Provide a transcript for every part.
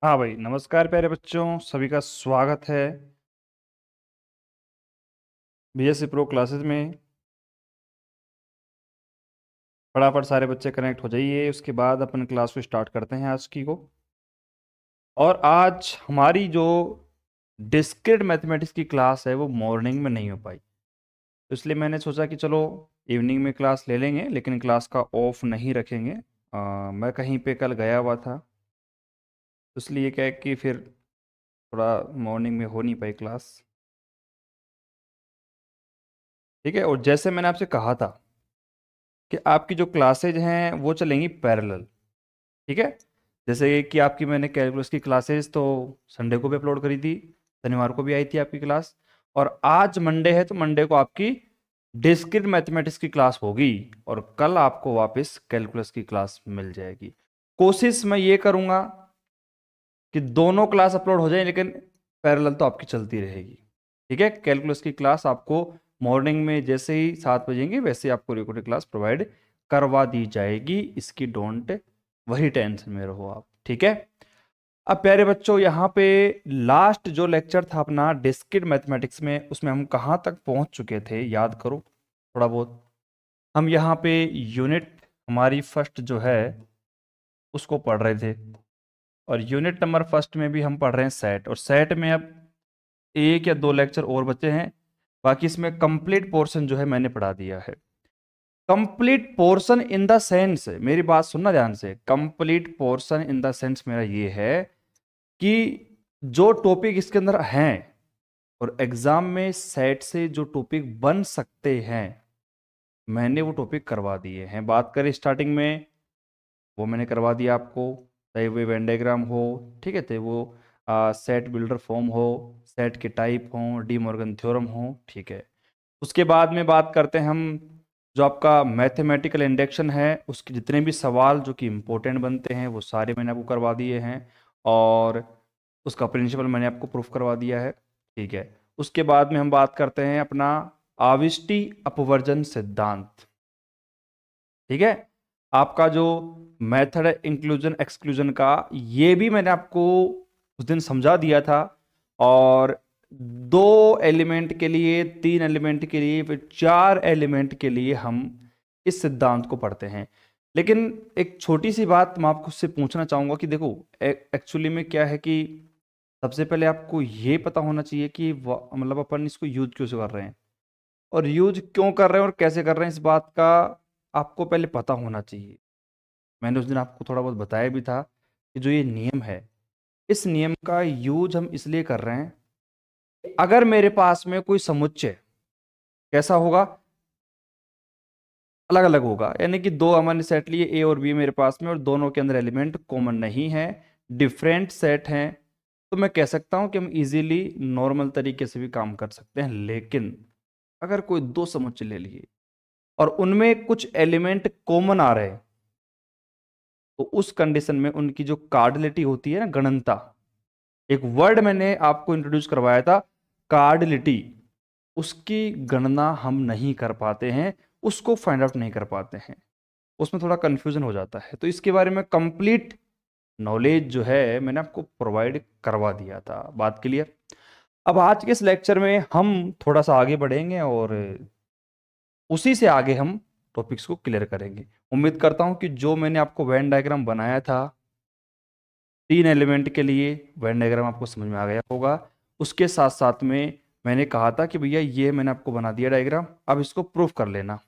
हाँ भाई, नमस्कार प्यारे बच्चों, सभी का स्वागत है बीएससी प्रो क्लासेस में। फटाफट सारे बच्चे कनेक्ट हो जाइए, उसके बाद अपन क्लास को स्टार्ट करते हैं आज की को। और आज हमारी जो डिस्क्रीट मैथमेटिक्स की क्लास है वो मॉर्निंग में नहीं हो पाई, तो इसलिए मैंने सोचा कि चलो इवनिंग में क्लास ले लेंगे, लेकिन क्लास का ऑफ नहीं रखेंगे। मैं कहीं पे कल गया हुआ था, तो इसलिए क्या है कि फिर थोड़ा मॉर्निंग में हो नहीं पाई क्लास। ठीक है, और जैसे मैंने आपसे कहा था कि आपकी जो क्लासेज हैं वो चलेंगी पैरेलल। ठीक है, जैसे कि आपकी मैंने कैलकुलस की क्लासेस तो संडे को भी अपलोड करी थी, शनिवार को भी आई थी आपकी क्लास, और आज मंडे है तो मंडे को आपकी डिस्क्रीट मैथमेटिक्स की क्लास होगी, और कल आपको वापस कैलकुलस की क्लास मिल जाएगी। कोशिश मैं ये करूंगा कि दोनों क्लास अपलोड हो जाए, लेकिन पैरेलल तो आपकी चलती रहेगी। ठीक है, कैलकुलस की क्लास आपको मॉर्निंग में जैसे ही 7 बजेंगे वैसे ही आपको रिकॉर्डेड क्लास प्रोवाइड करवा दी जाएगी, इसकी डोंट वही टेंशन में रहो आप। ठीक है, अब प्यारे बच्चों यहाँ पे लास्ट जो लेक्चर था अपना डिस्क्रीट मैथमेटिक्स में, उसमें हम कहाँ तक पहुंच चुके थे याद करो थोड़ा बहुत। हम यहाँ पे यूनिट हमारी फर्स्ट जो है उसको पढ़ रहे थे, और यूनिट नंबर फर्स्ट में भी हम पढ़ रहे हैं सेट, और सेट में अब एक या दो लेक्चर और बचे हैं, बाकी इसमें कंप्लीट पोर्शन जो है मैंने पढ़ा दिया है। Complete portion in the sense, मेरी बात सुनना ध्यान से, complete portion in the sense मेरा ये है कि जो टॉपिक इसके अंदर हैं और एग्जाम में सेट से जो टॉपिक बन सकते हैं मैंने वो टॉपिक करवा दिए हैं। बात करें स्टार्टिंग में, वो मैंने करवा दिया आपको, चाहे वो वेन डायग्राम हो, ठीक है, चाहे वो सेट बिल्डर फॉर्म हो, सेट के टाइप हो, डी मॉर्गन थ्योरम हो। ठीक है, उसके बाद में बात करते हैं हम जो आपका मैथमेटिकल इंडेक्शन है, उसके जितने भी सवाल जो कि इम्पोर्टेंट बनते हैं वो सारे मैंने आपको करवा दिए हैं, और उसका प्रिंसिपल मैंने आपको प्रूफ करवा दिया है। ठीक है, उसके बाद में हम बात करते हैं अपना आविष्टि अपवर्जन सिद्धांत। ठीक है, आपका जो मेथड है इंक्लूजन एक्सक्लूजन का, ये भी मैंने आपको उस दिन समझा दिया था, और 2 एलिमेंट के लिए, 3 एलिमेंट के लिए, फिर 4 एलिमेंट के लिए हम इस सिद्धांत को पढ़ते हैं। लेकिन एक छोटी सी बात मैं आपको उससे पूछना चाहूंगा कि देखो एक्चुअली में क्या है कि सबसे पहले आपको ये पता होना चाहिए कि मतलब अपन इसको यूज क्यों से कर रहे हैं, और यूज क्यों कर रहे हैं और कैसे कर रहे हैं, इस बात का आपको पहले पता होना चाहिए। मैंने उस दिन आपको थोड़ा बहुत बताया भी था कि जो ये नियम है, इस नियम का यूज हम इसलिए कर रहे हैं कि अगर मेरे पास में कोई समुच्चय कैसा होगा, अलग अलग होगा, यानी कि दो हमने सेट लिए ए और बी मेरे पास में, और दोनों के अंदर एलिमेंट कॉमन नहीं है, डिफरेंट सेट हैं, तो मैं कह सकता हूं कि हम इजीली नॉर्मल तरीके से भी काम कर सकते हैं। लेकिन अगर कोई दो समुच्चय ले लिए और उनमें कुछ एलिमेंट कॉमन आ रहे हैं, तो उस कंडीशन में उनकी जो कार्डिलिटी होती है ना, गणनता, एक वर्ड मैंने आपको इंट्रोड्यूस करवाया था, कार्डिलिटी, उसकी गणना हम नहीं कर पाते हैं, उसको फाइंड आउट नहीं कर पाते हैं, उसमें थोड़ा कंफ्यूजन हो जाता है। तो इसके बारे में कंप्लीट नॉलेज जो है मैंने आपको प्रोवाइड करवा दिया था। बात क्लियर? अब आज के इस लेक्चर में हम थोड़ा सा आगे बढ़ेंगे और उसी से आगे हम टॉपिक्स को क्लियर करेंगे। उम्मीद करता हूं कि जो मैंने आपको वेन डायग्राम बनाया था 3 एलिमेंट के लिए, वेन डायग्राम आपको समझ में आ गया होगा। उसके साथ साथ में मैंने कहा था कि भैया ये मैंने आपको बना दिया डायग्राम, अब इसको प्रूफ कर लेना।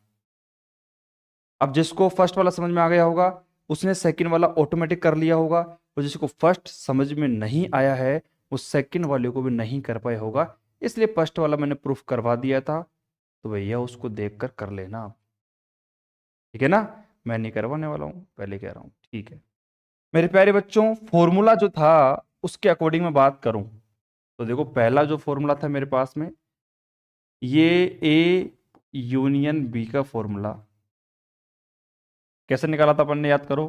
अब जिसको फर्स्ट वाला समझ में आ गया होगा उसने सेकंड वाला ऑटोमेटिक कर लिया होगा, और जिसको फर्स्ट समझ में नहीं आया है वो सेकंड वाले को भी नहीं कर पाया होगा, इसलिए फर्स्ट वाला मैंने प्रूफ करवा दिया था, तो भैया उसको देख कर कर लेना आप। ठीक है ना, मैं नहीं करवाने वाला हूं, पहले कह रहा हूं। ठीक है मेरे प्यारे बच्चों, फॉर्मूला जो था उसके अकॉर्डिंग मैं बात करूं तो देखो, पहला जो फॉर्मूला था मेरे पास में, ये ए यूनियन बी का फॉर्मूला कैसे निकाला था अपन ने, याद करो,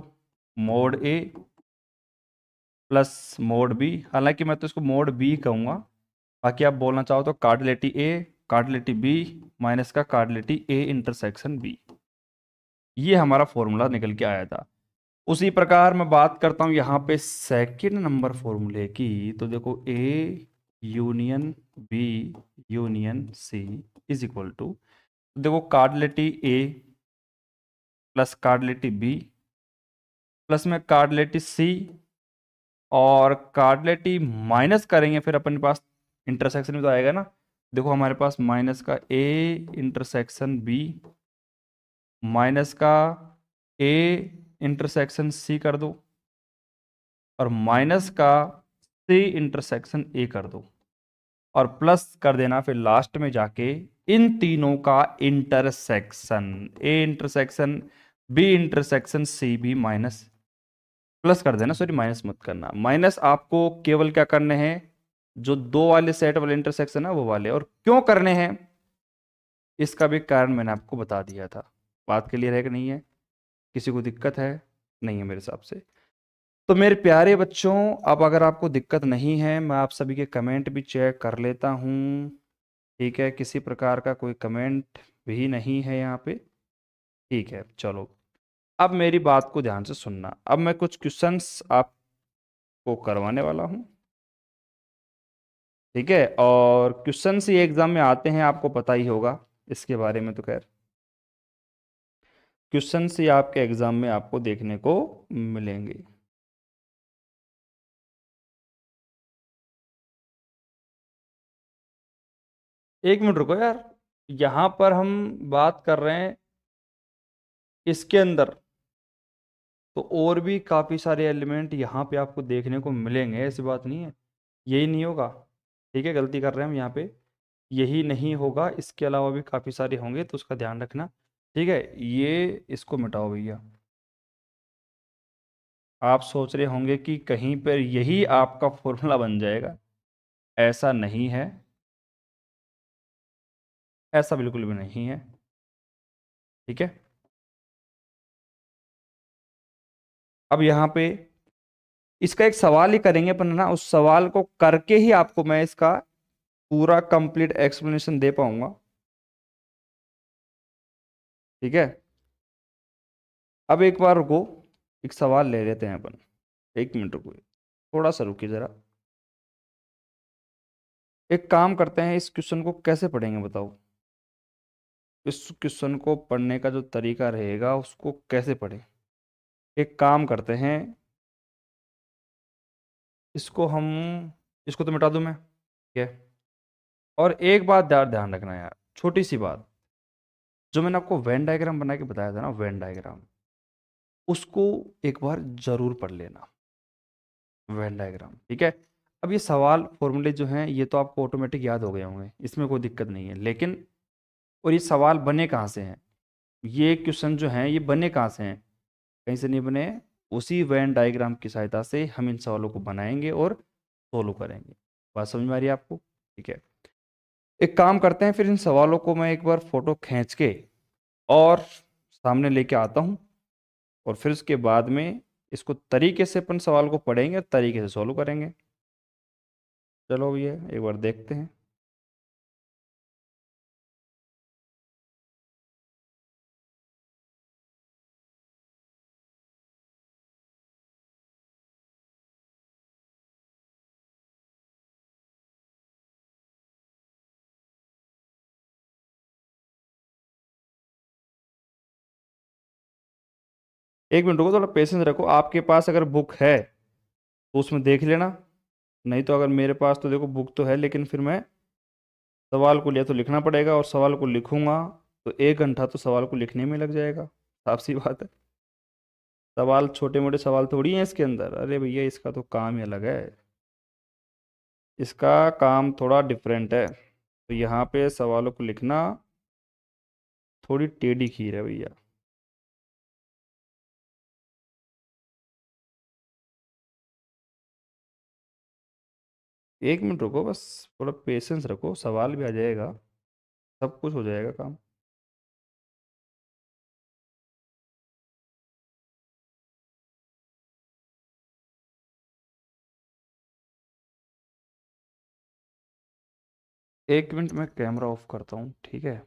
mode A plus mod B, हालांकि मैं तो इसको मोड बी कहूंगा, बाकी आप बोलना चाहो तो कार्डिलिटी ए कार्डिलिटी बी माइनस का कार्डिलिटी ए इंटरसेक्शन बी, ये हमारा फॉर्मूला निकल के आया था। उसी प्रकार मैं बात करता हूं यहाँ पे सेकंड नंबर फॉर्मूले की, तो देखो A union B union C is equal to, देखो cardinality A plus cardinality B plus में कार्डिलिटी सी, और कार्डिलिटी माइनस करेंगे फिर अपने पास इंटरसेक्शन में तो आएगा ना। देखो हमारे पास माइनस का ए इंटरसेक्शन बी, माइनस का ए इंटरसेक्शन सी कर दो, और माइनस का सी इंटरसेक्शन ए कर दो, और प्लस कर देना फिर लास्ट में जाके इन तीनों का intersection, A intersection B intersection C भी माइनस, प्लस कर देना, सॉरी माइनस मत करना। माइनस आपको केवल क्या करने हैं, जो दो वाले सेट वाले इंटरसेक्शन है वो वाले, और क्यों करने हैं इसका भी कारण मैंने आपको बता दिया था। बात क्लियर है कि नहीं है? किसी को दिक्कत है? नहीं है मेरे हिसाब से। तो मेरे प्यारे बच्चों, अब अगर आपको दिक्कत नहीं है, मैं आप सभी के कमेंट भी चेक कर लेता हूँ। ठीक है, किसी प्रकार का कोई कमेंट भी नहीं है यहाँ पे। ठीक है, चलो अब मेरी बात को ध्यान से सुनना। अब मैं कुछ क्वेश्चंस आपको करवाने वाला हूँ। ठीक है, और क्वेश्चंस ये एग्जाम में आते हैं, आपको पता ही होगा इसके बारे में। तो खैर क्वेश्चंस ये आपके एग्जाम में आपको देखने को मिलेंगे। एक मिनट रुको यार, यहाँ पर हम बात कर रहे हैं इसके अंदर, तो और भी काफ़ी सारे एलिमेंट यहाँ पे आपको देखने को मिलेंगे, ऐसी बात नहीं है। यही नहीं होगा, ठीक है, गलती कर रहे हैं हम यहाँ पे। यही नहीं होगा, इसके अलावा भी काफ़ी सारे होंगे, तो उसका ध्यान रखना। ठीक है, ये इसको मिटाओ भैया। आप सोच रहे होंगे कि कहीं पर यही आपका फॉर्मूला बन जाएगा, ऐसा नहीं है, ऐसा बिल्कुल भी नहीं है। ठीक है, अब यहाँ पे इसका एक सवाल ही करेंगे अपन ना, उस सवाल को करके ही आपको मैं इसका पूरा कंप्लीट एक्सप्लेनेशन दे पाऊंगा। ठीक है, अब एक बार रुको, एक सवाल ले लेते हैं अपन। एक मिनट रुको, थोड़ा सा रुकिए जरा। एक काम करते हैं, इस क्वेश्चन को कैसे पढ़ेंगे बताओ? इस क्वेश्चन को पढ़ने का जो तरीका रहेगा उसको कैसे पढ़ें? एक काम करते हैं, इसको हम, इसको तो मिटा दूं मैं, ठीक है। और एक बात यार ध्यान रखना यार, छोटी सी बात, जो मैंने आपको वेन डायग्राम बना के बताया था ना, वेन डायग्राम, उसको एक बार जरूर पढ़ लेना, वेन डायग्राम। ठीक है, अब ये सवाल फॉर्मूले जो हैं ये तो आपको ऑटोमेटिक याद हो गए होंगे, इसमें कोई दिक्कत नहीं है, लेकिन और ये सवाल बने कहाँ से हैं, ये क्वेश्चन जो हैं ये बने कहाँ से हैं? कहीं से नहीं बने हैं। उसी वेन डायग्राम की सहायता से हम इन सवालों को बनाएंगे और सोल्व करेंगे। बात समझ में आ रही है आपको? ठीक है, एक काम करते हैं, फिर इन सवालों को मैं एक बार फोटो खींच के और सामने लेके आता हूँ, और फिर उसके बाद में इसको तरीके से अपन सवाल को पढ़ेंगे, तरीके से सॉल्व करेंगे। चलो भैया एक बार देखते हैं। एक मिनट रुको, थोड़ा पेशेंस रखो। आपके पास अगर बुक है तो उसमें देख लेना, नहीं तो अगर मेरे पास तो देखो बुक तो है, लेकिन फिर मैं सवाल को लिया तो लिखना पड़ेगा, और सवाल को लिखूंगा तो 1 घंटा तो सवाल को लिखने में लग जाएगा। साफ सी बात है, सवाल छोटे मोटे सवाल थोड़ी हैं इसके अंदर। अरे भैया इसका तो काम ही अलग है, इसका काम थोड़ा डिफरेंट है। तो यहाँ पे सवालों को लिखना थोड़ी टेढ़ी खीर है भैया। एक मिनट रुको बस, थोड़ा पेशेंस रखो, सवाल भी आ जाएगा, सब कुछ हो जाएगा काम। एक मिनट मैं कैमरा ऑफ करता हूँ, ठीक है।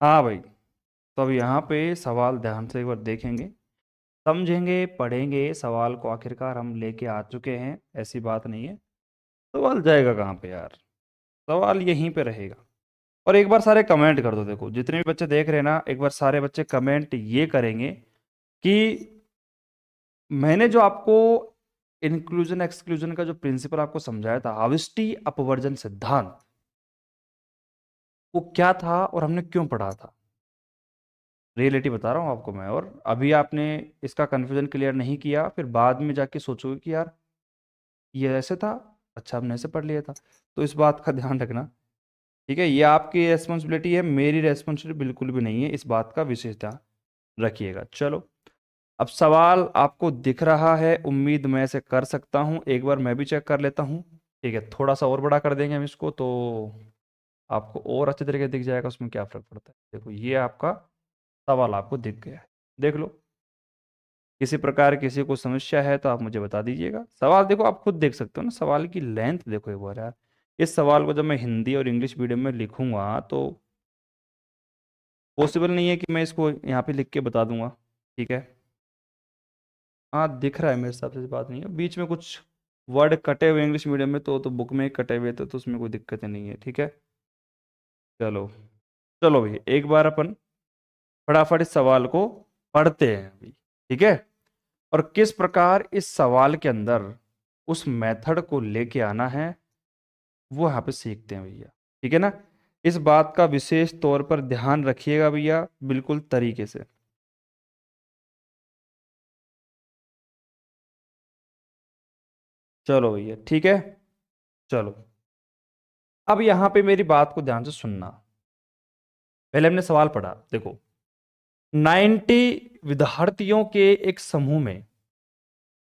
हाँ भाई, तो अब यहाँ पे सवाल ध्यान से एक बार देखेंगे, समझेंगे, पढ़ेंगे। सवाल को आखिरकार हम लेके आ चुके हैं, ऐसी बात नहीं है। सवाल जाएगा कहाँ पे यार, सवाल यहीं पे रहेगा। और एक बार सारे कमेंट कर दो, देखो जितने भी बच्चे देख रहे हैं ना, एक बार सारे बच्चे कमेंट ये करेंगे कि मैंने जो आपको इंक्लूजन एक्सक्लूजन का जो प्रिंसिपल आपको समझाया था, हाविस्टी अपवर्जन सिद्धांत, वो क्या था और हमने क्यों पढ़ा था। रियलिटी बता रहा हूँ आपको मैं। और अभी आपने इसका कन्फ्यूजन क्लियर नहीं किया, फिर बाद में जाके सोचोगे कि यार ये ऐसे था, अच्छा हमने ऐसे पढ़ लिया था। तो इस बात का ध्यान रखना, ठीक है। ये आपकी रेस्पॉन्सिबिलिटी है, मेरी रेस्पॉन्सिबिलिटी बिल्कुल भी नहीं है। इस बात का विशेष ध्यान रखिएगा। चलो, अब सवाल आपको दिख रहा है, उम्मीद मैं इसे कर सकता हूँ। एक बार मैं भी चेक कर लेता हूँ, ठीक है। थोड़ा सा और बड़ा कर देंगे हम इसको, तो आपको और अच्छे तरीके से दिख जाएगा। उसमें क्या फ़र्क पड़ता है। देखो ये आपका सवाल आपको दिख गया है, देख लो। किसी प्रकार किसी को समस्या है तो आप मुझे बता दीजिएगा। सवाल देखो, आप खुद देख सकते हो ना, सवाल की लेंथ देखो एक बार यार। इस सवाल को जब मैं हिंदी और इंग्लिश मीडियम में लिखूंगा तो पॉसिबल नहीं है कि मैं इसको यहाँ पे लिख के बता दूंगा, ठीक है। हाँ दिख रहा है, मेरे हिसाब से बात नहीं है। बीच में कुछ वर्ड कटे हुए इंग्लिश मीडियम में, तो बुक में कटे हुए थे, तो उसमें कोई दिक्कत नहीं है, ठीक है। चलो, चलो भाई एक बार अपन फटाफट इस सवाल को पढ़ते हैं अभी, ठीक है। और किस प्रकार इस सवाल के अंदर उस मेथड को लेके आना है, वो यहाँ पे सीखते हैं भैया, ठीक है ना। इस बात का विशेष तौर पर ध्यान रखिएगा भैया, बिल्कुल तरीके से। चलो भैया, ठीक है। चलो, अब यहाँ पे मेरी बात को ध्यान से सुनना। पहले हमने सवाल पढ़ा, देखो 90 विद्यार्थियों के एक समूह में,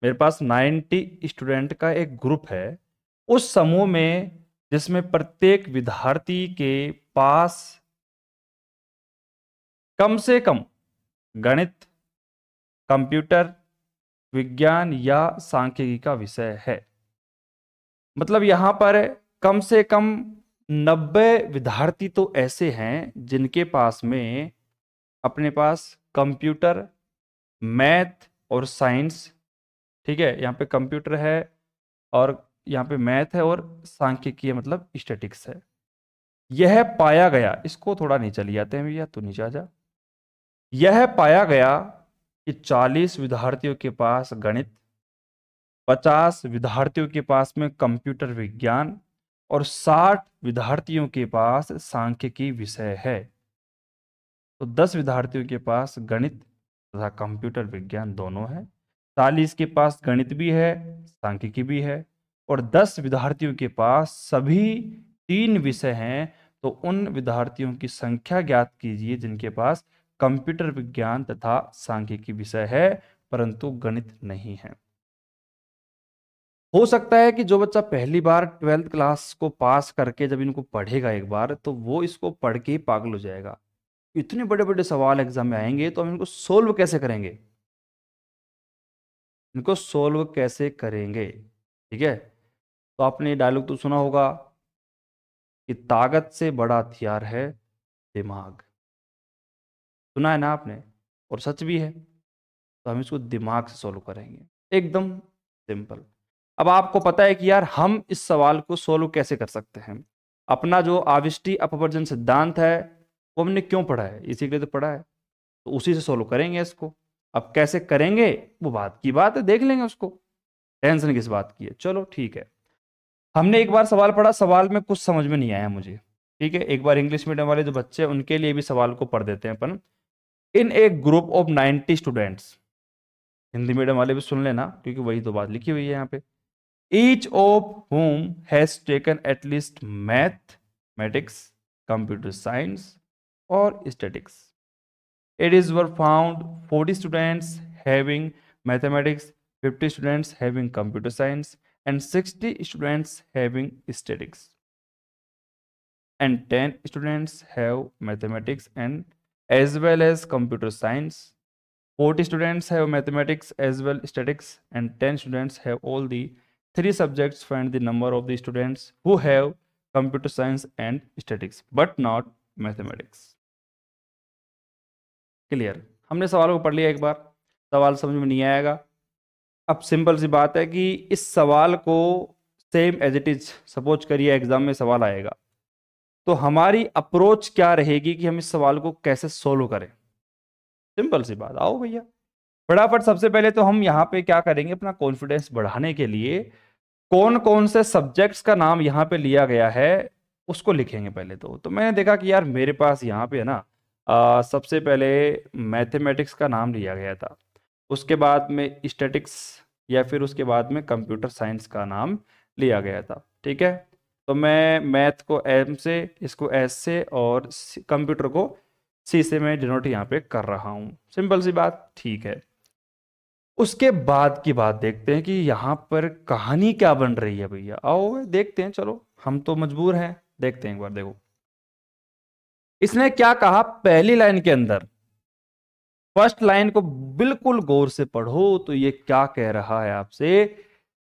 मेरे पास 90 स्टूडेंट का एक ग्रुप है। उस समूह में जिसमें प्रत्येक विद्यार्थी के पास कम से कम गणित, कंप्यूटर विज्ञान या सांख्यिकी का विषय है। मतलब यहां पर कम से कम 90 विद्यार्थी तो ऐसे हैं जिनके पास में अपने पास कंप्यूटर, मैथ और साइंस, ठीक है। यहाँ पे कंप्यूटर है और यहाँ पे मैथ है और सांख्यिकी है, मतलब स्टैटिक्स है। यह पाया गया, इसको थोड़ा नीचे ले आते हैं भैया, तो नीचे आ जा। यह पाया गया कि 40 विद्यार्थियों के पास गणित, 50 विद्यार्थियों के पास में कंप्यूटर विज्ञान और 60 विद्यार्थियों के पास सांख्यिकी विषय है। तो 10 विद्यार्थियों के पास गणित तथा कंप्यूटर विज्ञान दोनों है, 40 के पास गणित भी है, सांख्यिकी भी है, और 10 विद्यार्थियों के पास सभी 3 विषय हैं। तो उन विद्यार्थियों की संख्या ज्ञात कीजिए जिनके पास कंप्यूटर विज्ञान तथा सांख्यिकी विषय है परंतु गणित नहीं है। हो सकता है कि जो बच्चा पहली बार 12th क्लास को पास करके जब इनको पढ़ेगा एक बार, तो वो इसको पढ़ के ही पागल हो जाएगा। इतने बड़े बड़े सवाल एग्जाम में आएंगे तो हम इनको सोल्व कैसे करेंगे, इनको सोल्व कैसे करेंगे, ठीक है। तो आपने ये डायलॉग तो सुना होगा कि ताकत से बड़ा हथियार है दिमाग। सुना है ना आपने, और सच भी है। तो हम इसको दिमाग से सोल्व करेंगे, एकदम सिंपल। अब आपको पता है कि यार हम इस सवाल को सोल्व कैसे कर सकते हैं। अपना जो आविष्टि अपवर्जन सिद्धांत है वो हमने क्यों पढ़ा है, इसी के लिए तो पढ़ा है। तो उसी से सोल्व करेंगे इसको। अब कैसे करेंगे वो बात की बात है, देख लेंगे उसको, टेंशन किस बात की है। चलो ठीक है, हमने एक बार सवाल पढ़ा, सवाल में कुछ समझ में नहीं आया मुझे, ठीक है। एक बार इंग्लिश मीडियम वाले जो बच्चे हैं उनके लिए भी सवाल को पढ़ देते हैं अपन। In a group of 90 students, Hindi medium वाले भी सुन लेना क्योंकि वही तो बात लिखी हुई है यहाँ पे। Each of whom has taken at least mathematics, computer science or statistics. It is were found 40 students having mathematics, 50 students having computer science, and 60 students having statistics. And 10 students have mathematics and as well as computer science. 40 students have mathematics as well statistics, and 10 students have all the three subjects. Find the number of the students who have computer science and statistics but not mathematics. Clear. हमने सवाल को पढ़ लिया एक बार, सवाल समझ में नहीं आएगा। अब सिंपल सी बात है कि इस सवाल को same as it is suppose करिए एग्जाम में सवाल आएगा, तो हमारी अप्रोच क्या रहेगी कि हम इस सवाल को कैसे सोल्व करें। सिंपल सी बात, आओ भैया फटाफट। सबसे पहले तो हम यहाँ पे क्या करेंगे, अपना कॉन्फिडेंस बढ़ाने के लिए कौन कौन से सब्जेक्ट्स का नाम यहाँ पे लिया गया है उसको लिखेंगे पहले। तो मैंने देखा कि यार मेरे पास यहाँ पे है ना, सबसे पहले मैथमेटिक्स का नाम लिया गया था, उसके बाद में स्टैटिक्स, या फिर उसके बाद में कंप्यूटर साइंस का नाम लिया गया था। ठीक है, तो मैं मैथ को एम से, इसको एस से, और कंप्यूटर को सी से मैं डिनोट यहाँ पे कर रहा हूँ। सिंपल सी बात, ठीक है। उसके बाद की बात देखते हैं कि यहाँ पर कहानी क्या बन रही है भैया। आओ देखते हैं, चलो हम तो मजबूर हैं, देखते हैं एक बार। देखो इसने क्या कहा पहली लाइन के अंदर, फर्स्ट लाइन को बिल्कुल गौर से पढ़ो तो ये क्या कह रहा है आपसे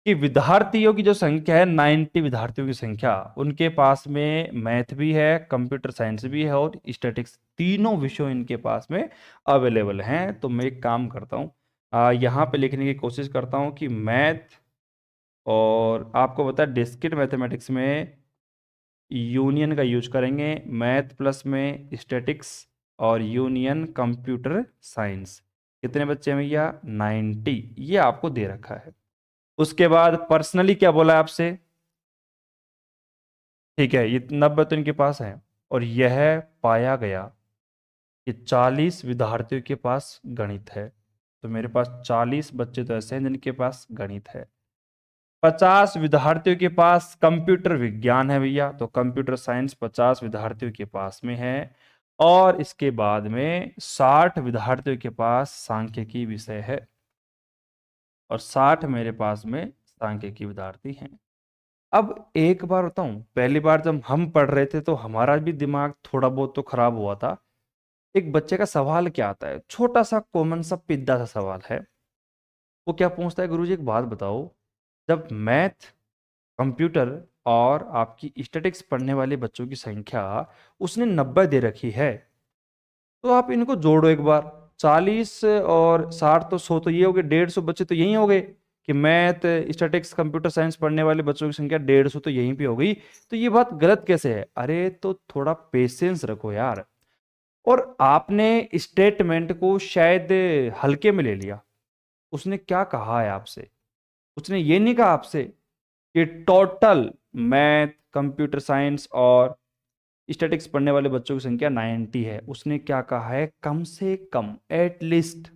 कि विद्यार्थियों की जो संख्या है 90 विद्यार्थियों की संख्या, उनके पास में मैथ भी है, कंप्यूटर साइंस भी है और स्टैटिक्स, तीनों विषय इनके पास में अवेलेबल हैं। तो मैं एक काम करता हूँ, यहाँ पे लिखने की कोशिश करता हूँ कि मैथ, और आपको पता है डिस्क्रीट मैथमेटिक्स में यूनियन का यूज करेंगे, मैथ प्लस में स्टैटिक्स और यूनियन कंप्यूटर साइंस। कितने बच्चे हैं भैया, 90, ये आपको दे रखा है। उसके बाद पर्सनली क्या बोला है आपसे, ठीक है, ये 90 तो इनके पास है, और यह पाया गया कि 40 विद्यार्थियों के पास गणित है। तो मेरे पास 40 बच्चे तो ऐसे हैं जिनके पास गणित है। 50 विद्यार्थियों के पास कंप्यूटर विज्ञान है भैया, तो कंप्यूटर साइंस 50 विद्यार्थियों के पास में है। और इसके बाद में 60 विद्यार्थियों के पास सांख्यिकी विषय है, और 60 मेरे पास में सांख्यिकी विद्यार्थी हैं। अब एक बार बताऊं, पहली बार जब हम पढ़ रहे थे तो हमारा भी दिमाग थोड़ा बहुत तो खराब हुआ था। एक बच्चे का सवाल क्या आता है, छोटा सा कॉमन सा पिद्दा सा सवाल है। वो क्या पूछता है, गुरुजी एक बात बताओ, जब मैथ, कंप्यूटर और आपकी स्टैटिक्स पढ़ने वाले बच्चों की संख्या उसने 90 दे रखी है, तो आप इनको जोड़ो एक बार। 40 और 60 तो 100, तो ये हो गए 150 बच्चे तो यही हो गए कि मैथ, स्टैटिक्स, कंप्यूटर साइंस पढ़ने वाले बच्चों की संख्या 150 तो यहीं पे हो गई। तो ये बात गलत कैसे है, अरे तो थोड़ा पेशेंस रखो यार। और आपने स्टेटमेंट को शायद हल्के में ले लिया। उसने क्या कहा है आपसे, उसने ये नहीं कहा आपसे कि टोटल मैथ, कंप्यूटर साइंस और स्टैटिक्स पढ़ने वाले बच्चों की संख्या 90 है। उसने क्या कहा है, कम से कम, एट लीस्ट।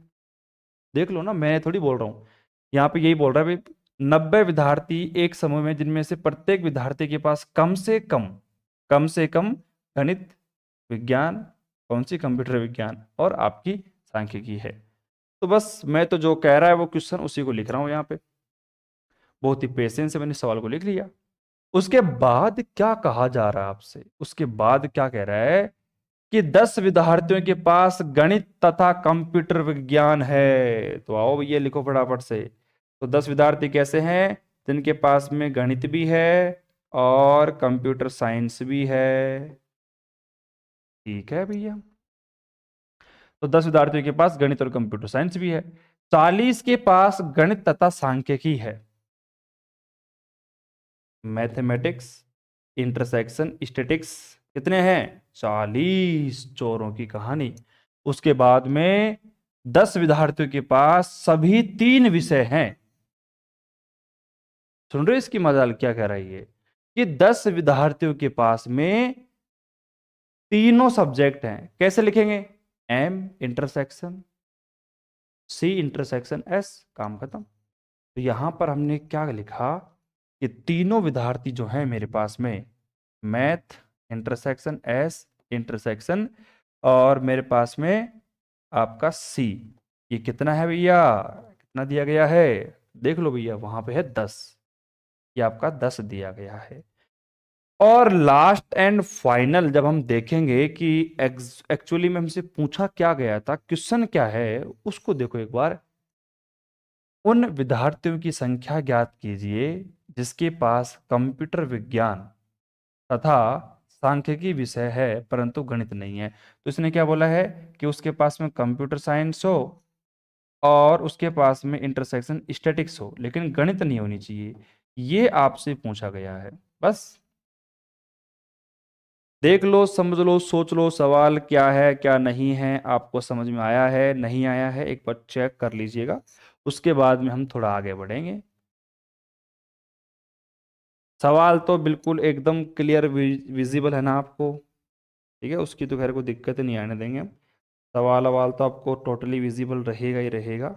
देख लो ना, मैं थोड़ी बोल रहा हूं, यहाँ पे यही बोल रहा है भाई, 90 विद्यार्थी एक समूह में, जिनमें से प्रत्येक विद्यार्थी के पास कम से कम गणित, विज्ञान, कौन सी, कंप्यूटर विज्ञान और आपकी सांख्यिकी है। तो बस मैं तो जो कह रहा है वो क्वेश्चन उसी को लिख रहा हूं यहाँ पे। बहुत ही पेशेंस से मैंने सवाल को लिख लिया। उसके बाद क्या कहा जा रहा है आपसे, उसके बाद क्या कह रहा है कि 10 विद्यार्थियों के पास गणित तथा कंप्यूटर विज्ञान है। तो आओ ये लिखो फटाफट से। तो 10 विद्यार्थी कैसे हैं, जिनके पास में गणित भी है और कंप्यूटर साइंस भी है। ठीक है भैया, तो 10 विद्यार्थियों के पास गणित और कंप्यूटर साइंस भी है। 40 के पास गणित तथा सांख्यिकी है। मैथमेटिक्स, इंटरसेक्शन, स्टैटिक्स, कितने हैं, 40, चोरों की कहानी। उसके बाद में 10 विद्यार्थियों के पास सभी 3 विषय हैं। सुन रहे इसकी मजाल क्या कह रही है कि 10 विद्यार्थियों के पास में तीनों सब्जेक्ट हैं। कैसे लिखेंगे, M intersection C intersection S, काम खत्म। तो यहां पर हमने क्या लिखा कि तीनों विद्यार्थी जो हैं मेरे पास में, मैथ इंटरसेक्शन एस इंटरसेक्शन, और मेरे पास में आपका सी, ये कितना है भैया, कितना दिया गया है, देख लो भैया वहां पे है 10, ये आपका 10 दिया गया है। और लास्ट एंड फाइनल जब हम देखेंगे कि एक्चुअली में हमसे पूछा क्या गया था, क्वेश्चन क्या है, उसको देखो एक बार। उन विद्यार्थियों की संख्या ज्ञात कीजिए जिसके पास कंप्यूटर विज्ञान तथा सांख्यिकी विषय है परंतु गणित नहीं है। तो इसने क्या बोला है कि उसके पास में कंप्यूटर साइंस हो और उसके पास में इंटरसेक्शन स्टैटिक्स हो, लेकिन गणित नहीं होनी चाहिए। ये आपसे पूछा गया है। बस देख लो, समझ लो, सोच लो सवाल क्या है क्या नहीं है, आपको समझ में आया है नहीं आया है, एक बार चेक कर लीजिएगा। उसके बाद में हम थोड़ा आगे बढ़ेंगे। सवाल तो बिल्कुल एकदम क्लियर विजिबल है ना आपको? ठीक है, उसकी तो खैर कोई दिक्कत नहीं आने देंगे हम। सवाल अवाल तो आपको टोटली विजिबल रहेगा ही रहेगा।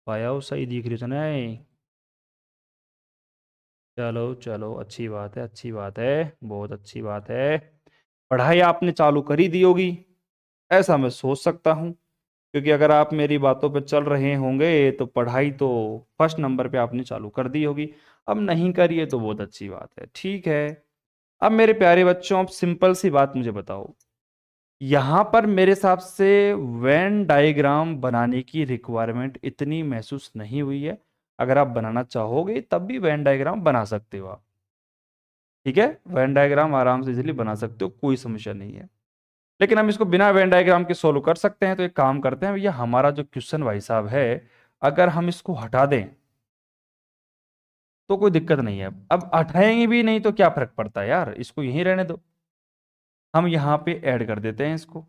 पाया हो सही दिख रही है ना? चलो चलो, अच्छी बात है, अच्छी बात है, बहुत अच्छी बात है। पढ़ाई आपने चालू कर ही दी होगी, ऐसा मैं सोच सकता हूँ, क्योंकि अगर आप मेरी बातों पे चल रहे होंगे तो पढ़ाई तो फर्स्ट नंबर पे आपने चालू कर दी होगी। अब नहीं करिए तो बहुत अच्छी बात है, ठीक है। अब मेरे प्यारे बच्चों, अब सिंपल सी बात मुझे बताओ, यहाँ पर मेरे हिसाब से वेन डायग्राम बनाने की रिक्वायरमेंट इतनी महसूस नहीं हुई है। अगर आप बनाना चाहोगे तब भी वेन डायग्राम बना सकते हो आप। ठीक है, वेन डायग्राम आराम से इजीली बना सकते हो, कोई समस्या नहीं है। लेकिन हम इसको बिना वेन डायग्राम के सोल्व कर सकते हैं। तो एक काम करते हैं, भैया हमारा जो क्वेश्चन भाई साहब है, अगर हम इसको हटा दें तो कोई दिक्कत नहीं है। अब हटाएंगे भी नहीं तो क्या फर्क पड़ता है यार, इसको यहीं रहने दो। हम यहाँ पे ऐड कर देते हैं इसको।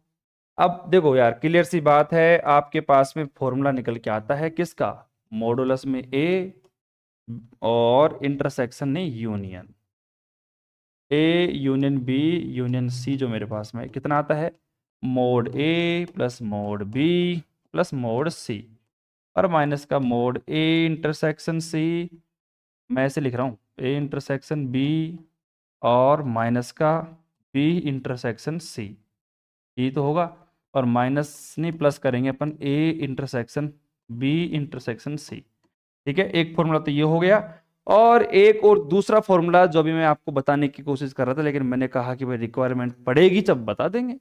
अब देखो यार, क्लियर सी बात है, आपके पास में फॉर्मूला निकल के आता है किसका? मॉडुलस में ए और इंटरसेक्शन में union. A union B union C जो मेरे पास में है, कितना आता है? Mod A plus mod B plus mod C, और माइनस का मोड ए इंटरसेक्शन सी। मैं ऐसे लिख रहा हूँ, ए इंटरसेक्शन बी और माइनस का बी इंटरसेक्शन सी, ये तो होगा। और माइनस नहीं, प्लस करेंगे अपन A intersection B intersection C. ठीक है, एक फॉर्मूला तो ये हो गया। और एक और दूसरा फॉर्मूला जो अभी मैं आपको बताने की कोशिश कर रहा था, लेकिन मैंने कहा कि भाई रिक्वायरमेंट पड़ेगी जब बता देंगे।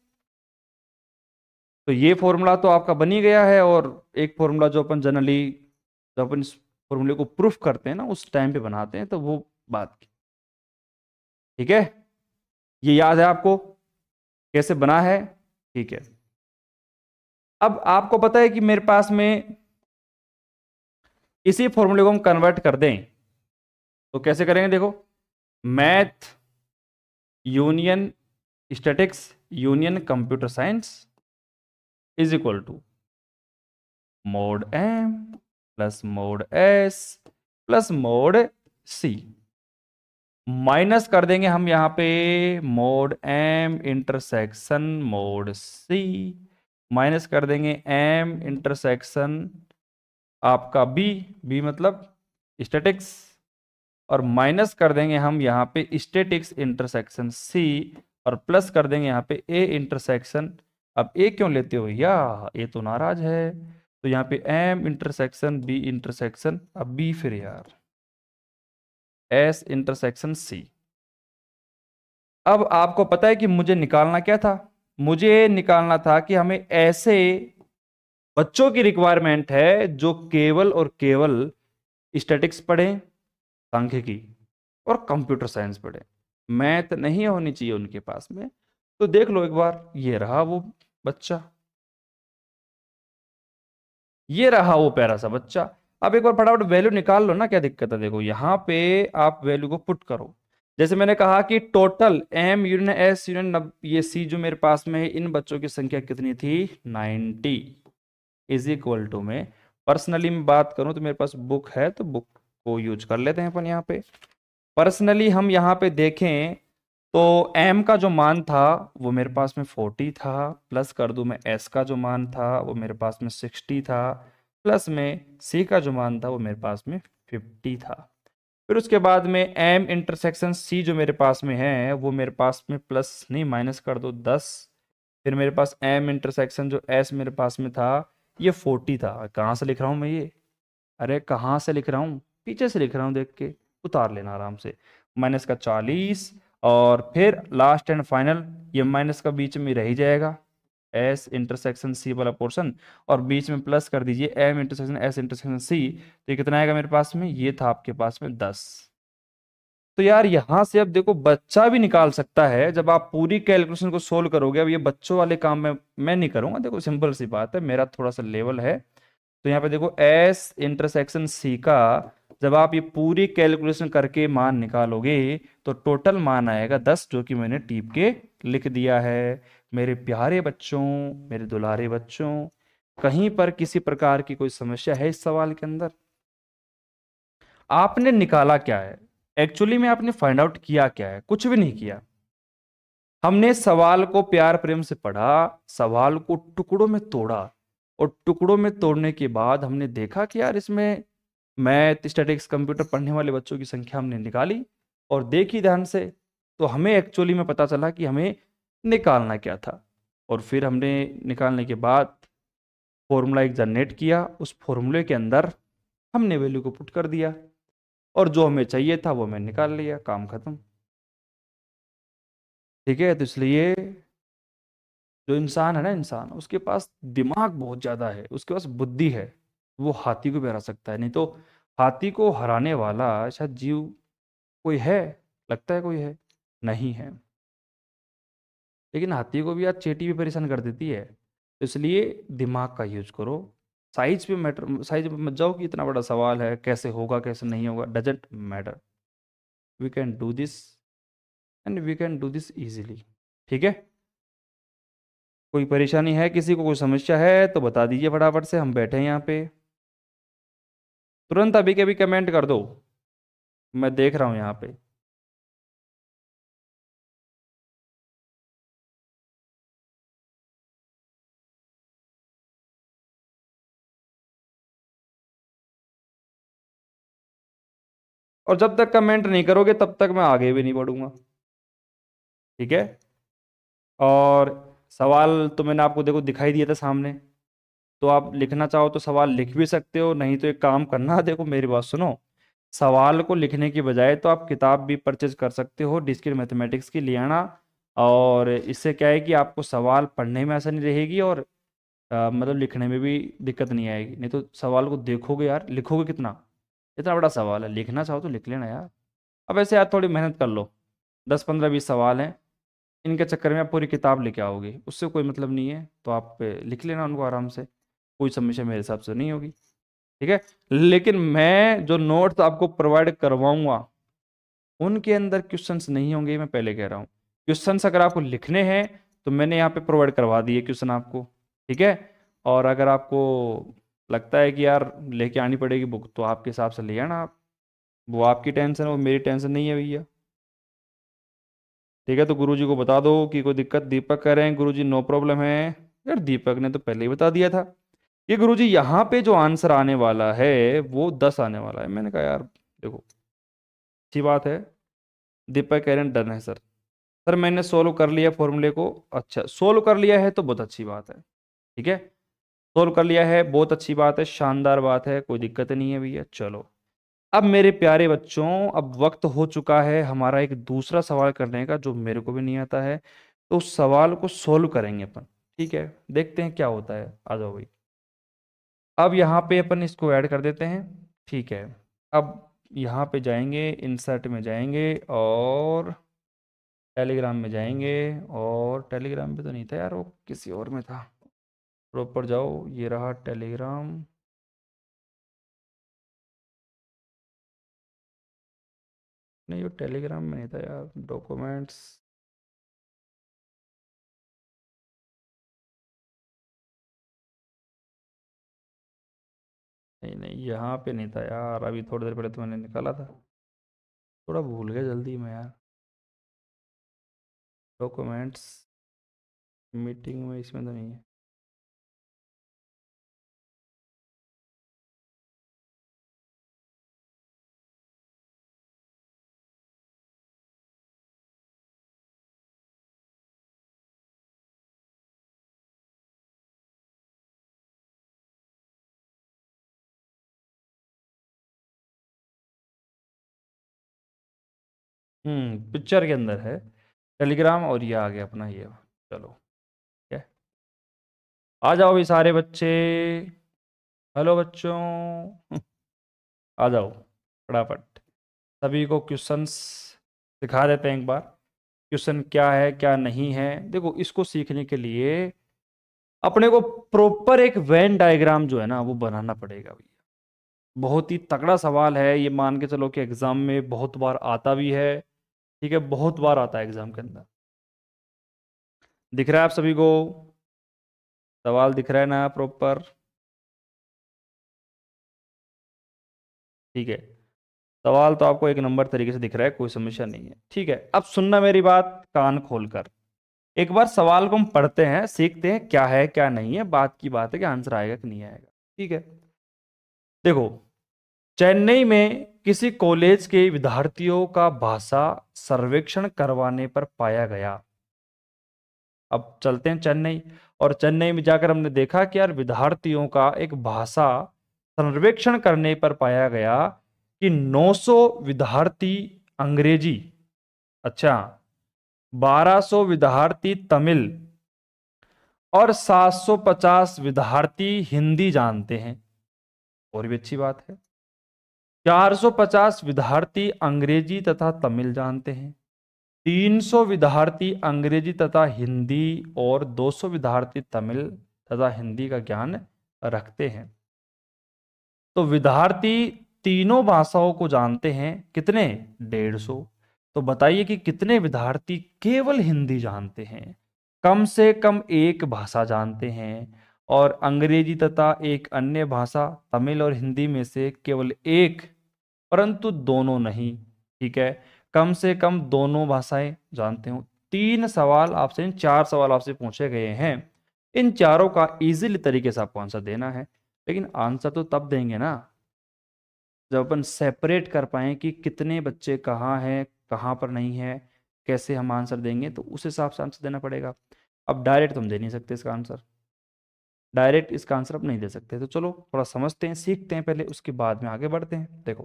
तो ये फॉर्मूला तो आपका बन ही गया है, और एक फॉर्मूला जो अपन जनरली, जब अपन इस फॉर्मूले को प्रूफ करते हैं ना, उस टाइम पे बनाते हैं, तो वो बात की। ठीक है, ये याद है आपको कैसे बना है? ठीक है। अब आपको पता है कि मेरे पास में इसी फॉर्मूले को हम कन्वर्ट कर दें तो कैसे करेंगे? देखो, math union statistics union computer science is equal to mod M plus mod S plus mod C. Minus कर देंगे हम यहां पे mod M intersection mod C, minus कर देंगे एम इंटरसेक्शन आपका बी, बी मतलब स्टैटिक्स, और माइनस कर देंगे हम यहाँ पे स्टैटिक्स इंटरसेक्शन सी, और प्लस कर देंगे यहाँ पे ए इंटरसेक्शन। अब ए क्यों लेते हो या ए तो नाराज है, तो यहाँ पे एम इंटरसेक्शन बी इंटरसेक्शन, अब बी फिर यार एस इंटरसेक्शन सी। अब आपको पता है कि मुझे निकालना क्या था? मुझे निकालना था कि हमें ऐसे बच्चों की रिक्वायरमेंट है जो केवल और केवल स्टैटिक्स पढ़े, सांख्यिकी और कंप्यूटर साइंस पढ़े, मैथ नहीं होनी चाहिए उनके पास में। तो देख लो एक बार, ये रहा वो बच्चा, ये रहा वो प्यारा सा बच्चा। अब एक बार फटाफट वैल्यू निकाल लो ना, क्या दिक्कत है? देखो यहाँ पे आप वैल्यू को पुट करो। जैसे मैंने कहा कि total M union S union ये सी जो मेरे पास में है, इन बच्चों की संख्या कितनी थी? 90 इज इक्वल टू में, पर्सनली मैं बात करूं तो मेरे पास बुक है, तो बुक को यूज कर लेते हैं अपन यहाँ पे। पर्सनली हम यहाँ पे देखें तो m का जो मान था वो मेरे पास में 40 था, प्लस कर दूं मैं s का जो मान था वो मेरे पास में 60 था, प्लस में c का जो मान था वो मेरे पास में 50 था। फिर उसके बाद में m इंटरसेक्शन c जो मेरे पास में है वो मेरे पास में प्लस नहीं माइनस कर दो 10। फिर मेरे पास m इंटरसेक्शन जो s मेरे पास में था ये 40 था। कहाँ से लिख रहा हूँ मैं ये? अरे कहाँ से लिख रहा हूँ? पीछे से लिख रहा हूँ, देख के उतार लेना आराम से। माइनस का 40, और फिर लास्ट एंड फाइनल ये माइनस का बीच में रह ही जाएगा, एस इंटरसेक्शन सी वाला पोर्शन, और बीच में प्लस कर दीजिए M intersection S intersection C. तो ये कितना आएगा मेरे पास में? ये था आपके पास में 10। तो यार यहां से अब देखो बच्चा भी निकाल सकता है जब आप पूरी कैलकुलेशन को सोल्व करोगे। अब ये बच्चों वाले काम में मैं नहीं करूंगा, देखो सिंपल सी बात है, मेरा थोड़ा सा लेवल है। तो यहाँ पे देखो एस इंटरसेक्शन सी का जब आप ये पूरी कैलकुलेशन करके मान निकालोगे तो टोटल मान आएगा 10, जो कि मैंने टीप के लिख दिया है। मेरे प्यारे बच्चों, मेरे दुलारे बच्चों, कहीं पर किसी प्रकार की कोई समस्या है इस सवाल के अंदर? आपने निकाला क्या है एक्चुअली में? आपने फाइंड आउट किया क्या है? कुछ भी नहीं किया। हमने सवाल को प्यार प्रेम से पढ़ा, सवाल को टुकड़ों में तोड़ा, और टुकड़ों में तोड़ने के बाद हमने देखा कि यार इसमें मैथ स्टैटिक्स कंप्यूटर पढ़ने वाले बच्चों की संख्या हमने निकाली और देखी ध्यान से, तो हमें एक्चुअली में पता चला कि हमें निकालना क्या था। और फिर हमने निकालने के बाद फॉर्मूला एक जनरेट किया, उस फॉर्मूले के अंदर हमने वैल्यू को पुट कर दिया और जो हमें चाहिए था वो मैं निकाल लिया, काम खत्म। ठीक है, तो इसलिए जो इंसान है ना, इंसान उसके पास दिमाग बहुत ज्यादा है, उसके पास बुद्धि है, वो हाथी को भी हरा सकता है। नहीं तो हाथी को हराने वाला शायद जीव कोई है? लगता है कोई है? नहीं है। लेकिन हाथी को भी यार चींटी भी परेशान कर देती है। तो इसलिए दिमाग का यूज करो। साइज पे मैटर, साइज पे मत जाओ कि इतना बड़ा सवाल है कैसे होगा कैसे नहीं होगा, doesn't matter. We can do this and we can do this easily. ठीक है, कोई परेशानी है किसी को, कोई समस्या है तो बता दीजिए फटाफट से, हम बैठे हैं यहाँ पे। तुरंत अभी के अभी कमेंट कर दो, मैं देख रहा हूँ यहाँ पे। और जब तक कमेंट नहीं करोगे तब तक मैं आगे भी नहीं बढ़ूंगा। ठीक है, और सवाल तो मैंने आपको देखो दिखाई दिया था सामने, तो आप लिखना चाहो तो सवाल लिख भी सकते हो, नहीं तो एक काम करना, देखो मेरी बात सुनो, सवाल को लिखने की बजाय तो आप किताब भी परचेज कर सकते हो डिस्क्रीट मैथमेटिक्स की, ले आना। और इससे क्या है कि आपको सवाल पढ़ने में आसानी रहेगी और मतलब लिखने में भी दिक्कत नहीं आएगी। नहीं तो सवाल को देखोगे यार, लिखोगे कितना, इतना बड़ा सवाल है, लिखना चाहो तो लिख लेना यार। अब ऐसे यार थोड़ी मेहनत कर लो, 10 15 20 सवाल हैं, इनके चक्कर में आप पूरी किताब लेके आओगे, उससे कोई मतलब नहीं है। तो आप लिख लेना उनको आराम से, कोई समस्या मेरे हिसाब से नहीं होगी। ठीक है, लेकिन मैं जो नोट्स आपको प्रोवाइड करवाऊंगा उनके अंदर क्वेश्चंस नहीं होंगे, ये मैं पहले कह रहा हूँ। क्वेश्चंस अगर आपको लिखने हैं तो मैंने यहाँ पे प्रोवाइड करवा दिए क्वेश्चन आपको। ठीक है, और अगर आपको लगता है कि यार लेके आनी पड़ेगी बुक, तो आपके हिसाब से ले आना आप, वो आपकी टेंशन है, वो मेरी टेंशन नहीं है भैया। ठीक है, तो गुरुजी को बता दो कि कोई दिक्कत, दीपक कह रहे हैं गुरुजी नो प्रॉब्लम है। यार दीपक ने तो पहले ही बता दिया था कि गुरुजी यहाँ पे जो आंसर आने वाला है वो 10 आने वाला है। मैंने कहा यार देखो अच्छी बात है, दीपक कह रहे हैं डन है सर। सर मैंने सोल्व कर लिया फॉर्मूले को। अच्छा सोल्व कर लिया है तो बहुत अच्छी बात है। ठीक है, सोल्व कर लिया है, बहुत अच्छी बात है, शानदार बात है, कोई दिक्कत नहीं है भैया। चलो अब मेरे प्यारे बच्चों, अब वक्त हो चुका है हमारा एक दूसरा सवाल करने का जो मेरे को भी नहीं आता है, तो उस सवाल को सोल्व करेंगे अपन। ठीक है, देखते हैं क्या होता है, आ जाओ भाई। अब यहाँ पे अपन इसको ऐड कर देते हैं। ठीक है, अब यहाँ पे जाएंगे, इंसर्ट में जाएंगे और टेलीग्राम में जाएंगे। और टेलीग्राम पे तो नहीं था यार, वो किसी और में था। प्रॉपर जाओ, ये रहा टेलीग्राम। नहीं वो टेलीग्राम में नहीं था यार, डॉक्यूमेंट्स। नहीं नहीं यहाँ पे नहीं था यार, अभी थोड़ी देर पहले तो मैंने निकाला था, थोड़ा भूल गया जल्दी में यार। डॉक्यूमेंट्स, मीटिंग में, इसमें तो नहीं है। पिक्चर के अंदर है टेलीग्राम, और ये आ गया अपना ये। चलो क्या, आ जाओ भी सारे बच्चे। हेलो बच्चों, आ जाओ फटाफट। सभी को क्वेश्चंस दिखा देते हैं एक बार क्वेश्चन क्या है क्या नहीं है। देखो, इसको सीखने के लिए अपने को प्रॉपर एक वेन डायग्राम जो है ना वो बनाना पड़ेगा भैया। बहुत ही तगड़ा सवाल है ये, मान के चलो कि एग्जाम में बहुत बार आता भी है। ठीक है, बहुत बार आता है एग्जाम के अंदर। दिख रहा है आप सभी को? सवाल दिख रहा है ना प्रॉपर? ठीक है, सवाल तो आपको एक नंबर तरीके से दिख रहा है, कोई समस्या नहीं है। ठीक है, अब सुनना मेरी बात कान खोलकर। एक बार सवाल को हम पढ़ते हैं, सीखते हैं क्या है क्या नहीं है, बात की बात है कि आंसर आएगा कि नहीं आएगा। ठीक है, देखो, चेन्नई में किसी कॉलेज के विद्यार्थियों का भाषा सर्वेक्षण करवाने पर पाया गया। अब चलते हैं चेन्नई, और चेन्नई में जाकर हमने देखा कि यार विद्यार्थियों का एक भाषा सर्वेक्षण करने पर पाया गया कि 900 विद्यार्थी अंग्रेजी, अच्छा, 1200 विद्यार्थी तमिल और 750 विद्यार्थी हिंदी जानते हैं। और भी अच्छी बात है, 450 विद्यार्थी अंग्रेजी तथा तमिल जानते हैं, 300 विद्यार्थी अंग्रेजी तथा हिंदी और 200 विद्यार्थी तमिल तथा हिंदी का ज्ञान रखते हैं। तो विद्यार्थी तीनों भाषाओं को जानते हैं, कितने? 150। तो बताइए कि कितने विद्यार्थी केवल हिंदी जानते हैं, कम से कम एक भाषा जानते हैं, और अंग्रेजी तथा एक अन्य भाषा तमिल और हिंदी में से केवल एक, परंतु दोनों नहीं। ठीक है, कम से कम दोनों भाषाएं जानते हो। 3 सवाल आपसे, इन 4 सवाल आपसे पूछे गए हैं। इन चारों का इजीली तरीके से आपको आंसर देना है, लेकिन आंसर तो तब देंगे ना जब अपन सेपरेट कर पाए कि कितने बच्चे कहाँ हैं, कहाँ पर नहीं है, कैसे हम आंसर देंगे, तो उस हिसाब से आंसर देना पड़ेगा। अब डायरेक्ट तुम दे नहीं सकते इसका आंसर, डायरेक्ट इसका आंसर अब नहीं दे सकते। तो चलो थोड़ा समझते हैं, सीखते हैं पहले, उसके बाद में आगे बढ़ते हैं। देखो,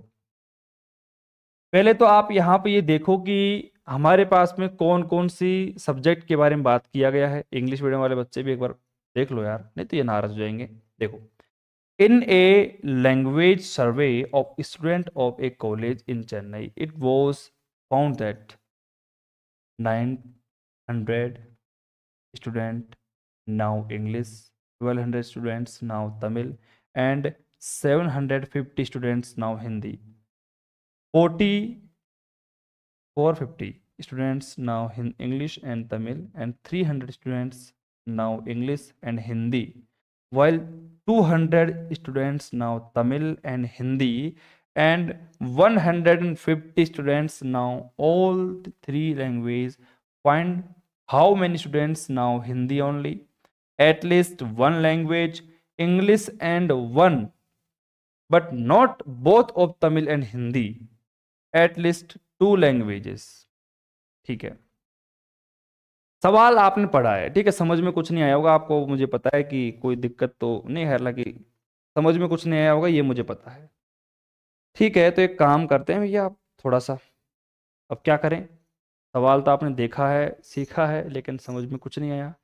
पहले तो आप यहाँ पे ये देखो कि हमारे पास में कौन कौन सी सब्जेक्ट के बारे में बात किया गया है। इंग्लिश मीडियम वाले बच्चे भी एक बार देख लो यार, नहीं तो ये नाराज हो जाएंगे। देखो, in a language survey of student of a college in Chennai, it was found that 900 students now English, 1200 students now Tamil, and 750 students now Hindi. 450 students now in English and Tamil, and 300 students now English and Hindi, while 200 students now Tamil and Hindi, and 150 students now all the 3 languages. Find how many students now Hindi only, at least one language, English and one, but not both of Tamil and Hindi, at least 2 languages। ठीक है, सवाल आपने पढ़ा है, ठीक है, समझ में कुछ नहीं आया होगा आपको, मुझे पता है कि कोई दिक्कत तो नहीं है, हालांकि समझ में कुछ नहीं आया होगा ये मुझे पता है। ठीक है, तो एक काम करते हैं भैया, आप थोड़ा सा, अब क्या करें, सवाल तो आपने देखा है सीखा है, लेकिन समझ में कुछ नहीं आया।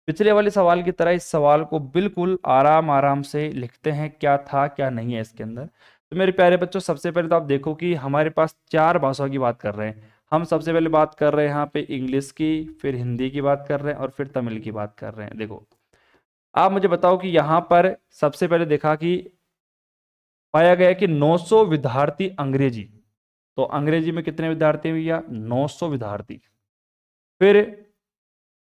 पिछले वाले सवाल की तरह इस सवाल को बिल्कुल आराम आराम से लिखते हैं, क्या था क्या नहीं है इसके अंदर। तो मेरे प्यारे बच्चों, सबसे पहले तो आप देखो कि हमारे पास 4 भाषाओं की बात कर रहे हैं। हम सबसे पहले बात कर रहे हैं यहाँ पे इंग्लिश की, फिर हिंदी की बात कर रहे हैं, और फिर तमिल की बात कर रहे हैं। देखो, आप मुझे बताओ कि यहाँ पर सबसे पहले देखा कि पाया गया कि 900 विद्यार्थी अंग्रेजी, तो अंग्रेजी में कितने विद्यार्थी हैं भैया? 900 विद्यार्थी। फिर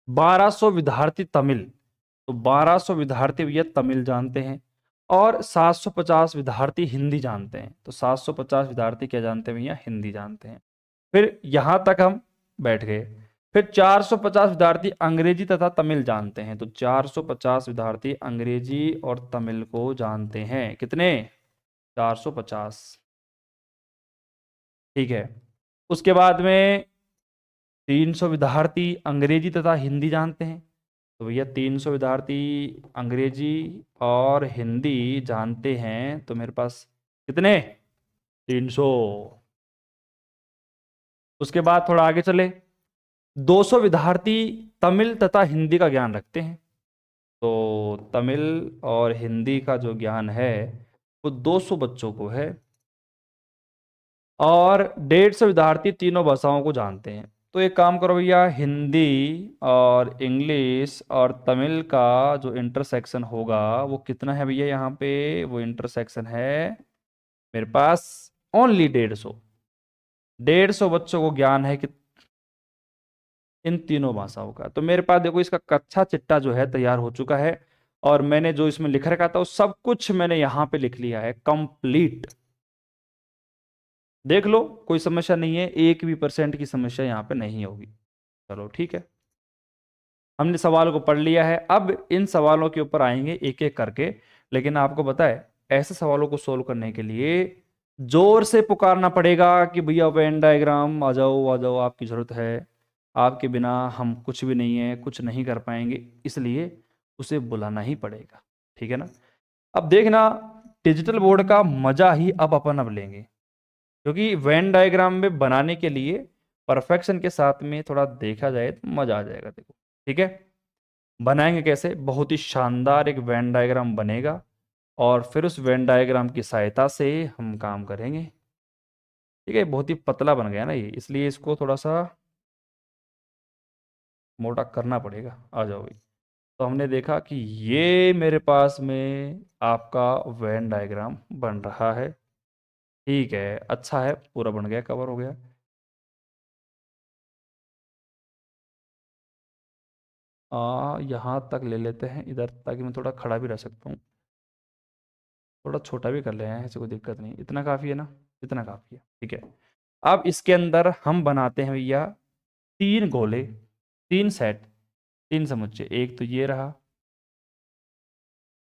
1200 विद्यार्थी तमिल, तो 1200 विद्यार्थी भैया तमिल जानते हैं, और 750 विद्यार्थी हिंदी जानते हैं, तो 750 विद्यार्थी क्या जानते हैं भैया? हिंदी जानते हैं। फिर यहां तक हम बैठ गए। फिर 450 विद्यार्थी अंग्रेजी तथा तमिल जानते हैं, तो 450 विद्यार्थी अंग्रेजी और तमिल को जानते हैं। कितने? 450। ठीक है, उसके बाद में 300 विद्यार्थी अंग्रेजी तथा हिंदी जानते हैं, तो भैया 300 विद्यार्थी अंग्रेजी और हिंदी जानते हैं, तो मेरे पास कितने? 300। उसके बाद थोड़ा आगे चले, 200 विद्यार्थी तमिल तथा हिंदी का ज्ञान रखते हैं, तो तमिल और हिंदी का जो ज्ञान है वो 200 बच्चों को है। और 150 विद्यार्थी तीनों भाषाओं को जानते हैं। तो एक काम करो भैया, हिंदी और इंग्लिश और तमिल का जो इंटरसेक्शन होगा वो कितना है भैया? यहाँ पे वो इंटरसेक्शन है मेरे पास ओनली 150। 150 बच्चों को ज्ञान है कि इन तीनों भाषाओं का। तो मेरे पास देखो इसका कच्चा चिट्टा जो है तैयार हो चुका है, और मैंने जो इसमें लिख रखा था वो सब कुछ मैंने यहां पे लिख लिया है कंप्लीट। देख लो, कोई समस्या नहीं है, 1% की समस्या यहाँ पे नहीं होगी। चलो ठीक है, हमने सवाल को पढ़ लिया है। अब इन सवालों के ऊपर आएंगे एक एक करके। लेकिन आपको पता है, ऐसे सवालों को सोल्व करने के लिए जोर से पुकारना पड़ेगा कि भैया वेन डायग्राम आ जाओ आ जाओ, आपकी जरूरत है, आपके बिना हम कुछ भी नहीं है, कुछ नहीं कर पाएंगे, इसलिए उसे बुलाना ही पड़ेगा। ठीक है ना? अब देखना, डिजिटल बोर्ड का मजा ही अब लेंगे, क्योंकि वेन डायग्राम में बनाने के लिए परफेक्शन के साथ में थोड़ा देखा जाए तो मजा आ जाएगा। देखो ठीक है, बनाएंगे कैसे? बहुत ही शानदार एक वेन डायग्राम बनेगा, और फिर उस वेन डायग्राम की सहायता से हम काम करेंगे। ठीक है, बहुत ही पतला बन गया ना ये, इसलिए इसको थोड़ा सा मोटा करना पड़ेगा। आ जाओ भाई। तो हमने देखा कि ये मेरे पास में आपका वेन डायग्राम बन रहा है। ठीक है, अच्छा है, पूरा बन गया, कवर हो गया। यहाँ तक ले लेते हैं इधर, ताकि मैं थोड़ा खड़ा भी रह सकता हूँ। थोड़ा छोटा भी कर ले हैं, ऐसे कोई दिक्कत नहीं, इतना काफ़ी है ना? इतना काफ़ी है, ठीक है। अब इसके अंदर हम बनाते हैं भैया 3 गोले, 3 सेट, 3 समुच्चय। एक तो ये रहा,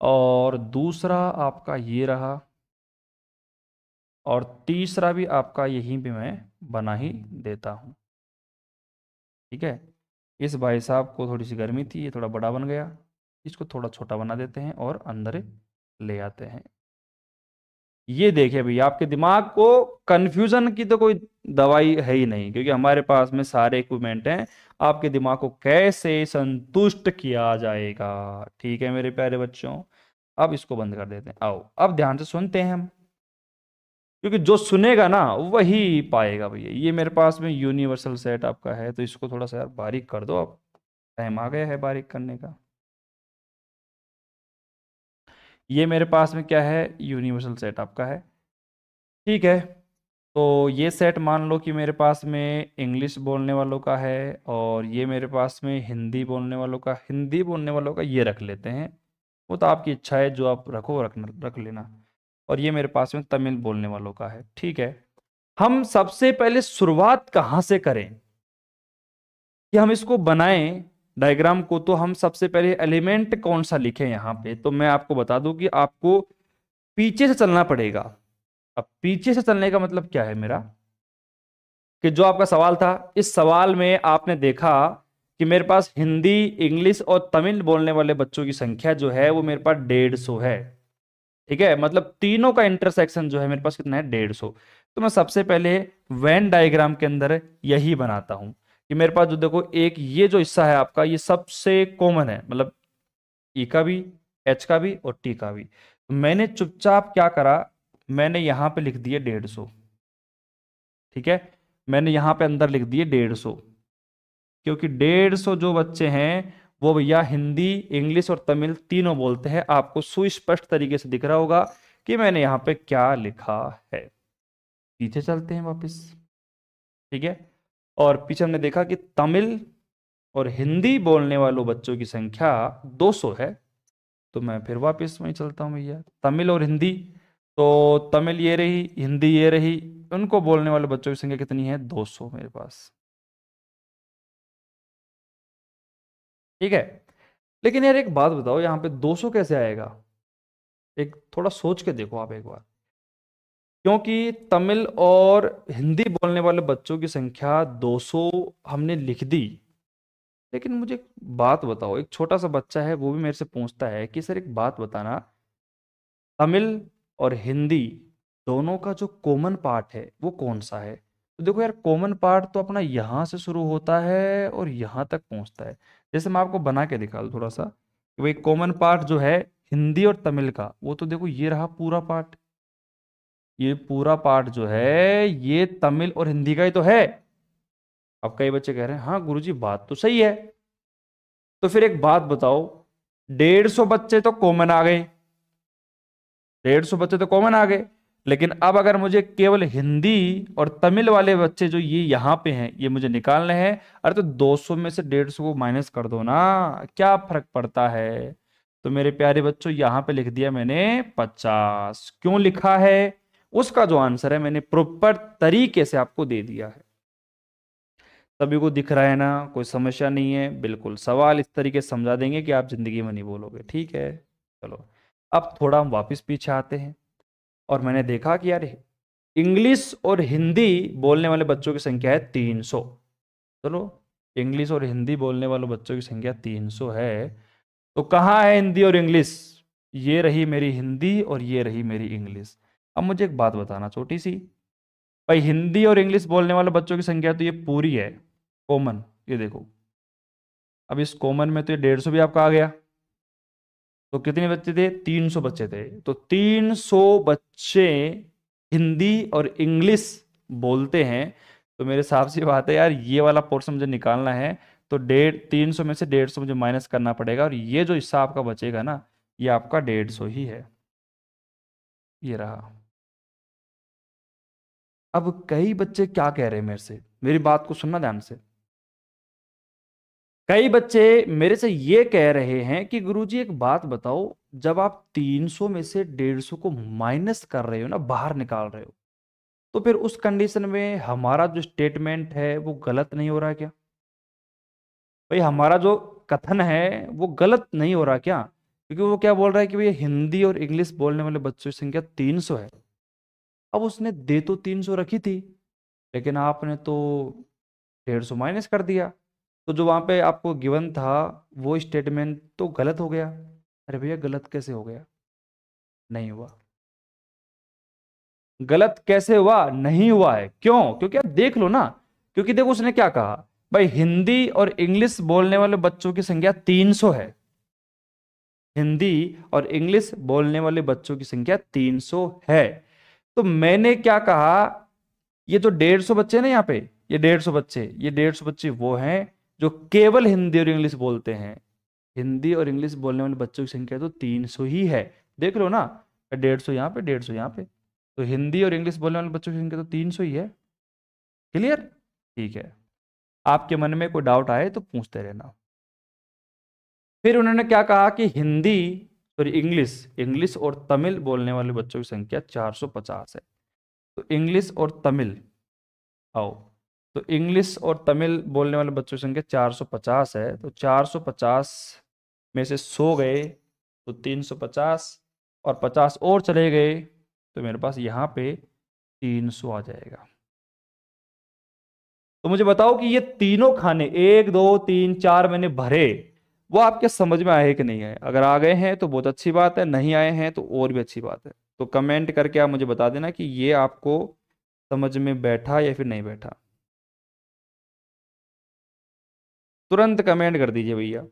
और दूसरा आपका ये रहा, और तीसरा भी आपका यहीं पे मैं बना ही देता हूँ। ठीक है, इस भाई साहब को थोड़ी सी गर्मी थी, ये थोड़ा बड़ा बन गया, इसको थोड़ा छोटा बना देते हैं और अंदर ले आते हैं। ये देखिए भैया, आपके दिमाग को कंफ्यूजन की तो कोई दवाई है ही नहीं, क्योंकि हमारे पास में सारे इक्विपमेंट हैं। आपके दिमाग को कैसे संतुष्ट किया जाएगा? ठीक है मेरे प्यारे बच्चों, अब इसको बंद कर देते हैं। आओ अब ध्यान से सुनते हैं हम, क्योंकि जो सुनेगा ना वही पाएगा भैया। ये मेरे पास में यूनिवर्सल सेट आपका है, तो इसको थोड़ा सा यार बारीक कर दो, अब टाइम आ गया है बारीक करने का। ये मेरे पास में क्या है? यूनिवर्सल सेट आपका है। ठीक है, तो ये सेट मान लो कि मेरे पास में इंग्लिश बोलने वालों का है, और ये मेरे पास में हिंदी बोलने वालों का, हिंदी बोलने वालों का ये रख लेते हैं। वो तो आपकी इच्छा है, जो आप रखो रख लेना। और ये मेरे पास में तमिल बोलने वालों का है। ठीक है, हम सबसे पहले शुरुआत कहाँ से करें कि हम इसको बनाएं डायग्राम को? तो हम सबसे पहले एलिमेंट कौन सा लिखें यहाँ पे? तो मैं आपको बता दूं कि आपको पीछे से चलना पड़ेगा। अब पीछे से चलने का मतलब क्या है मेरा, कि जो आपका सवाल था, इस सवाल में आपने देखा कि मेरे पास हिंदी, इंग्लिश और तमिल बोलने वाले बच्चों की संख्या जो है वो मेरे पास 150 है। ठीक है, मतलब तीनों का इंटरसेक्शन जो है मेरे पास कितना है? 150। तो मैं सबसे पहले वेन डायग्राम के अंदर यही बनाता हूं कि मेरे पास जो देखो, एक ये जो हिस्सा है आपका, ये सबसे कॉमन है, मतलब ई का भी, एच का भी और टी का भी। तो मैंने चुपचाप क्या करा, मैंने यहां पे लिख दिए 150। ठीक है, मैंने यहां पे अंदर लिख दिए 150, क्योंकि 150 जो बच्चे हैं वो भैया हिंदी, इंग्लिश और तमिल तीनों बोलते हैं। आपको सुस्पष्ट तरीके से दिख रहा होगा कि मैंने यहाँ पे क्या लिखा है। पीछे चलते हैं वापस। ठीक है, और पीछे हमने देखा कि तमिल और हिंदी बोलने वालों बच्चों की संख्या 200 है। तो मैं फिर वापस वहीं चलता हूँ भैया, तमिल और हिंदी। तो तमिल ये रही, हिंदी ये रही, उनको बोलने वाले बच्चों की संख्या कितनी है? 200 मेरे पास। ठीक है, लेकिन यार एक बात बताओ, यहाँ पे 200 कैसे आएगा? एक थोड़ा सोच के देखो आप एक बार, क्योंकि तमिल और हिंदी बोलने वाले बच्चों की संख्या 200 हमने लिख दी। लेकिन मुझे एक बात बताओ, एक छोटा सा बच्चा है, वो भी मेरे से पूछता है कि सर एक बात बताना, तमिल और हिंदी दोनों का जो कॉमन पार्ट है वो कौन सा है? तो देखो यार, कॉमन पार्ट तो अपना यहाँ से शुरू होता है और यहाँ तक पहुँचता है। जैसे मैं आपको बना के दिखा दूँ थोड़ा सा, कि भाई कॉमन पार्ट जो है हिंदी और तमिल का, वो तो देखो ये रहा पूरा पार्ट, ये पूरा पार्ट जो है ये तमिल और हिंदी का ही तो है। अब कई बच्चे कह रहे हैं हाँ गुरुजी बात तो सही है। तो फिर एक बात बताओ, 150 बच्चे तो कॉमन आ गए, 150 बच्चे तो कॉमन आ गए, लेकिन अब अगर मुझे केवल हिंदी और तमिल वाले बच्चे जो ये यहाँ पे हैं ये मुझे निकालने हैं, अरे तो 200 में से 150 को माइनस कर दो ना, क्या फर्क पड़ता है। तो मेरे प्यारे बच्चों यहाँ पे लिख दिया मैंने 50। क्यों लिखा है उसका जो आंसर है मैंने प्रॉपर तरीके से आपको दे दिया है। सभी को दिख रहा है ना, कोई समस्या नहीं है, बिल्कुल सवाल इस तरीके से समझा देंगे कि आप जिंदगी में नहीं बोलोगे। ठीक है, चलो अब थोड़ा हम वापस पीछे आते हैं। और मैंने देखा कि यार इंग्लिश और हिंदी बोलने वाले बच्चों की संख्या है 300। चलो, इंग्लिश और हिंदी बोलने वाले बच्चों की संख्या 300 है, तो कहाँ है हिंदी और इंग्लिश। ये रही मेरी हिंदी और ये रही मेरी इंग्लिश। अब मुझे एक बात बताना छोटी सी, भाई हिंदी और इंग्लिश बोलने वाले बच्चों की संख्या तो ये पूरी है कॉमन, ये देखो। अब इस कॉमन में तो ये 150 भी आपका आ गया, तो कितने बच्चे थे, 300 बच्चे थे। तो 300 बच्चे हिंदी और इंग्लिश बोलते हैं, तो मेरे हिसाब से बात है यार ये वाला पोर्शन मुझे निकालना है, तो 300 में से 150 मुझे माइनस करना पड़ेगा, और ये जो हिस्सा आपका बचेगा ना ये आपका 150 ही है। ये रहा। अब कई बच्चे क्या कह रहे हैं मेरे से, मेरी बात को सुनना ध्यान से। कई बच्चे मेरे से ये कह रहे हैं कि गुरुजी एक बात बताओ, जब आप 300 में से 150 को माइनस कर रहे हो ना, बाहर निकाल रहे हो, तो फिर उस कंडीशन में हमारा जो स्टेटमेंट है वो गलत नहीं हो रहा क्या। भाई हमारा जो कथन है वो गलत नहीं हो रहा क्या, क्योंकि वो क्या बोल रहा है कि भैया हिंदी और इंग्लिश बोलने वाले बच्चों की संख्या 300 है। अब उसने दे तो 300 रखी थी, लेकिन आपने तो 150 माइनस कर दिया, तो जो वहां पे आपको गिवन था वो स्टेटमेंट तो गलत हो गया। अरे भैया गलत कैसे हो गया, नहीं हुआ। गलत कैसे हुआ, नहीं हुआ है, क्यों, क्योंकि आप देख लो ना, क्योंकि देखो उसने क्या कहा, भाई हिंदी और इंग्लिश बोलने वाले बच्चों की संख्या 300 है, हिंदी और इंग्लिश बोलने वाले बच्चों की संख्या 300 है। तो मैंने क्या कहा, ये जो 150 बच्चे हैं ना यहाँ पे, ये 150 बच्चे, ये 150 बच्चे वो हैं जो केवल हिंदी और इंग्लिश बोलते हैं। हिंदी और इंग्लिश बोलने वाले बच्चों की संख्या तो 300 ही है, देख लो ना, 150 यहाँ पे 150 यहाँ पे, तो हिंदी और इंग्लिश बोलने वाले बच्चों की संख्या तो 300 ही है। क्लियर, ठीक है। आपके मन में कोई डाउट आए तो पूछते रहना। फिर उन्होंने क्या कहा कि हिंदी, सॉरी इंग्लिश, इंग्लिश और तमिल बोलने वाले बच्चों की संख्या 450 है। तो इंग्लिश और तमिल, आओ, तो इंग्लिश और तमिल बोलने वाले बच्चों की संख्या 450 है, तो 450 में से 100 गए तो 350, और 50 और चले गए तो मेरे पास यहाँ पे 300 आ जाएगा। तो मुझे बताओ कि ये तीनों खाने 1 2 3 4 मैंने भरे, वो आपके समझ में आए कि नहीं आए। अगर आ गए हैं तो बहुत अच्छी बात है, नहीं आए हैं तो और भी अच्छी बात है। तो कमेंट करके आप मुझे बता देना कि ये आपको समझ में बैठा या फिर नहीं बैठा, तुरंत कमेंट कर दीजिए भैया।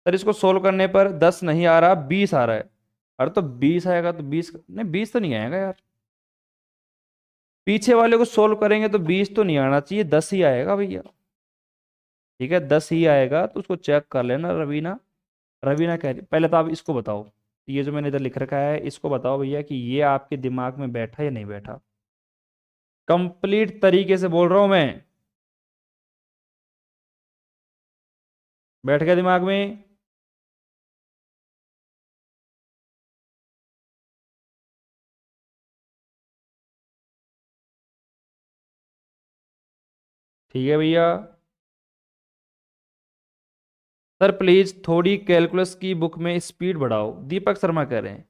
सर इसको सोल्व करने पर 10 नहीं आ रहा, 20 आ रहा है। अरे तो 20 आएगा तो 20 नहीं, 20 तो नहीं आएगा यार, पीछे वाले को सोल्व करेंगे तो 20 तो नहीं आना चाहिए, 10 ही आएगा भैया। ठीक है 10 ही आएगा, तो उसको चेक कर लेना। रवीना, रवीना कह रही, पहले तो आप इसको बताओ, ये जो मैंने इधर लिख रखा है इसको बताओ भैया कि ये आपके दिमाग में बैठा या नहीं बैठा। कंप्लीट तरीके से बोल रहा हूं मैं, बैठ गया दिमाग में। ठीक है भैया। सर प्लीज थोड़ी कैलकुलस की बुक में स्पीड बढ़ाओ, दीपक शर्मा कह रहे हैं।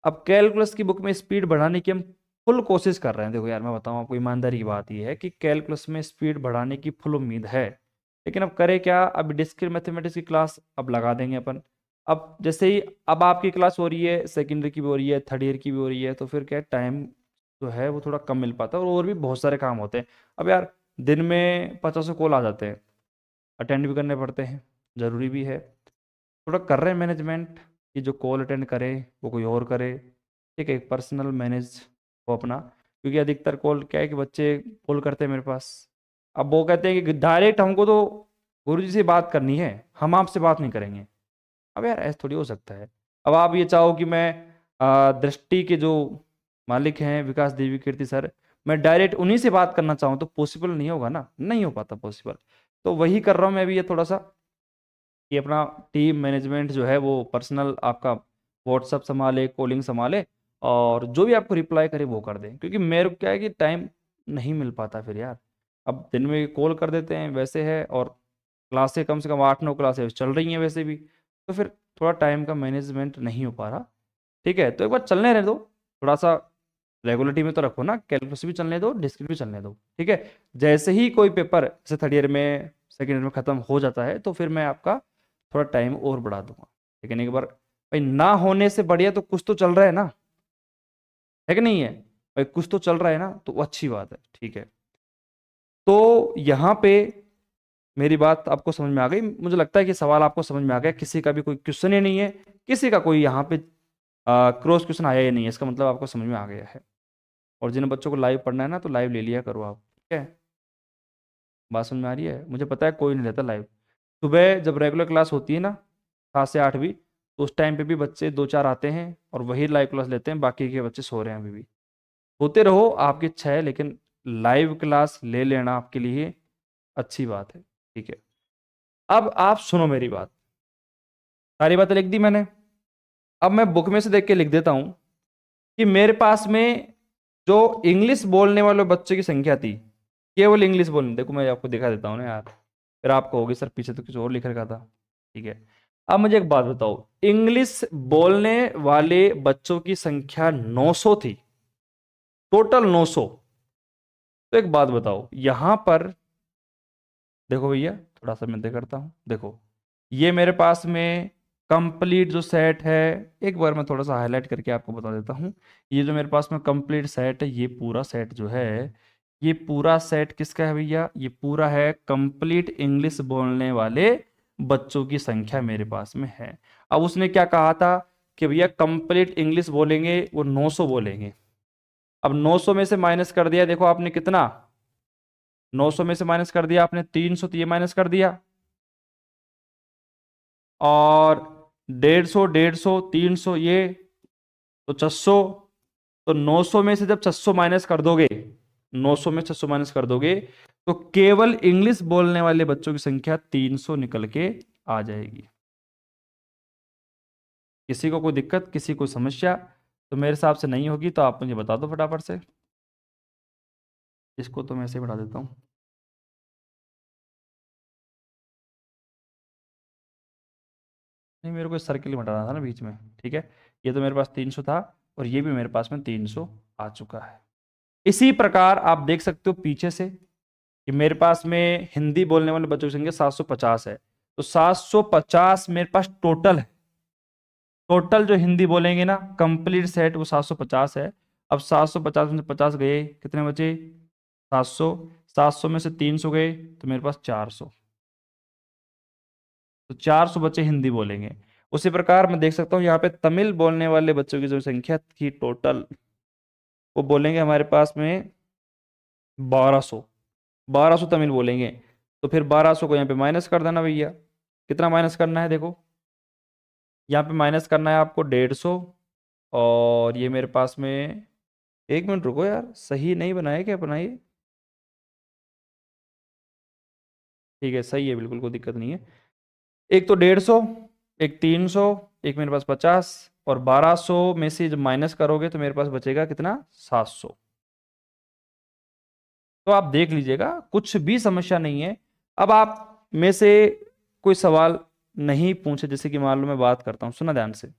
अब कैलकुलस की बुक में स्पीड बढ़ाने की हम फुल कोशिश कर रहे हैं। देखो यार मैं बताऊं आपको, ईमानदारी की बात यह है कि कैलकुलस में स्पीड बढ़ाने की फुल उम्मीद है, लेकिन अब करें क्या, अब डिस्क्रीट मैथमेटिक्स की क्लास अब लगा देंगे अपन। अब जैसे ही अब आपकी क्लास हो रही है, सेकेंडरी की भी हो रही है, थर्ड ईयर की भी हो रही है, तो फिर क्या टाइम जो है वो थोड़ा कम मिल पाता है, और भी बहुत सारे काम होते हैं। अब यार दिन में 50 कॉल आ जाते हैं, अटेंड भी करने पड़ते हैं, ज़रूरी भी है। थोड़ा कर रहे हैं मैनेजमेंट कि जो कॉल अटेंड करे वो कोई और करे, ठीक है, पर्सनल मैनेज हो अपना, क्योंकि अधिकतर कॉल क्या है कि बच्चे कॉल करते हैं मेरे पास। अब वो कहते हैं कि डायरेक्ट हमको तो गुरुजी से बात करनी है, हम आपसे बात नहीं करेंगे। अब यार ऐसा थोड़ी हो सकता है। अब आप ये चाहो कि मैं दृष्टि के जो मालिक हैं विकास देवी कीर्ति सर, मैं डायरेक्ट उन्हीं से बात करना चाहूँ तो पॉसिबल नहीं होगा ना, नहीं हो पाता पॉसिबल। तो वही कर रहा हूँ मैं भी ये थोड़ा सा, कि अपना टीम मैनेजमेंट जो है वो पर्सनल आपका व्हाट्सअप संभाले, कॉलिंग संभाले, और जो भी आपको रिप्लाई करे वो कर दें, क्योंकि मेरे को क्या है कि टाइम नहीं मिल पाता फिर यार। अब दिन में कॉल कर देते हैं वैसे है, और क्लासें कम से कम 8-9 क्लासेस चल रही हैं वैसे भी, तो फिर थोड़ा टाइम का मैनेजमेंट नहीं हो पा रहा। ठीक है, तो एक बार चलने रहे दो, थोड़ा सा रेगुलरिटी में तो रखो ना, कैलकुलस भी चलने दो, डिस्क्रीट भी चलने दो। ठीक है, जैसे ही कोई पेपर जैसे थर्ड ईयर में सेकेंड ईयर में खत्म हो जाता है तो फिर मैं आपका थोड़ा टाइम और बढ़ा दूंगा। लेकिन एक बार भाई, ना होने से बढ़िया तो कुछ तो चल रहा है ना, है कि नहीं है भाई, कुछ तो चल रहा है ना, तो वो अच्छी बात है। ठीक है, तो यहाँ पे मेरी बात आपको समझ में आ गई, मुझे लगता है कि सवाल आपको समझ में आ गया, किसी का भी कोई क्वेश्चन ही नहीं है, किसी का कोई यहाँ पे क्रॉस क्वेश्चन आया ही नहीं है, इसका मतलब आपको समझ में आ गया है। और जिन बच्चों को लाइव पढ़ना है ना, तो लाइव ले लिया करो आप। ठीक है, बात समझ में आ रही है? मुझे पता है कोई नहीं रहता लाइव, सुबह जब रेगुलर क्लास होती है ना 7 से 8 भी, तो उस टाइम पे भी बच्चे 2-4 आते हैं और वही लाइव क्लास लेते हैं, बाकी के बच्चे सो रहे हैं अभी भी। होते रहो, आपकी इच्छा है, लेकिन लाइव क्लास ले लेना आपके लिए अच्छी बात है। ठीक है, अब आप सुनो मेरी बात, सारी बातें लिख दी मैंने। अब मैं बुक में से देख के लिख देता हूं कि मेरे पास में जो इंग्लिश बोलने वाले बच्चों की संख्या थी, केवल इंग्लिश बोलने, देखो मैं आपको दिखा देता हूँ ना यार, फिर आपको होगी सर पीछे तो कुछ और लिख रखा था। ठीक है, अब मुझे एक बात बताओ, इंग्लिश बोलने वाले बच्चों की संख्या 900 थी, टोटल 900। तो एक बात बताओ यहां पर, देखो भैया थोड़ा सा मैं देख करता हूं, देखो ये मेरे पास में कंप्लीट जो सेट है, एक बार मैं थोड़ा सा हाईलाइट करके आपको बता देता हूं। ये जो मेरे पास में कंप्लीट सेट है, ये पूरा सेट जो है, ये पूरा सेट किसका है भैया? ये पूरा है कंप्लीट इंग्लिश बोलने वाले बच्चों की संख्या मेरे पास में है। अब उसने क्या कहा था कि भैया कंप्लीट इंग्लिश बोलेंगे वो 900 बोलेंगे। अब 900 में से माइनस कर दिया, देखो आपने कितना, 900 में से माइनस कर दिया आपने 300, तो ये माइनस कर दिया, और 150, 150, 300 ये, तो 600। तो 900 में से जब 600 माइनस कर दोगे, 900 में 600 माइनस कर दोगे, तो केवल इंग्लिश बोलने वाले बच्चों की संख्या 300 निकल के आ जाएगी। किसी को कोई दिक्कत, किसी को समस्या तो मेरे हिसाब से नहीं होगी, तो आप मुझे बता दो फटाफट से। इसको तो मैं ऐसे ही बढ़ा देता हूँ। नहीं, मेरे को सर्किल हटाना था ना बीच में। ठीक है, ये तो मेरे पास 300 था, और ये भी मेरे पास में 300 आ चुका है। इसी प्रकार आप देख सकते हो पीछे से कि मेरे पास में हिंदी बोलने वाले बच्चों की संख्या 750 है, तो 750 मेरे पास टोटल है। टोटल जो हिंदी बोलेंगे ना कंप्लीट सेट, वो 750 है। अब 750 में से 50 गए, कितने बचे? 700। 700 में से 300 गए, तो मेरे पास 400, तो 400 बच्चे हिंदी बोलेंगे। उसी प्रकार मैं देख सकता हूँ यहाँ पे तमिल बोलने वाले बच्चों की जो संख्या थी टोटल, वो बोलेंगे हमारे पास में 1200। 1200 तमिल बोलेंगे, तो फिर 1200 को यहाँ पे माइनस कर देना भैया। कितना माइनस करना है देखो, यहाँ पे माइनस करना है आपको 150, और ये मेरे पास में, एक मिनट रुको यार, सही नहीं बनाया क्या? बनाइए, ठीक है सही है, बिल्कुल कोई दिक्कत नहीं है। एक तो 150, एक 300, एक मेरे पास 50, और 1200 में से जब माइनस करोगे तो मेरे पास बचेगा कितना? 700। तो आप देख लीजिएगा, कुछ भी समस्या नहीं है। अब आप में से कोई सवाल नहीं पूछे, जैसे कि मान लो मैं बात करता हूँ, सुना ध्यान से।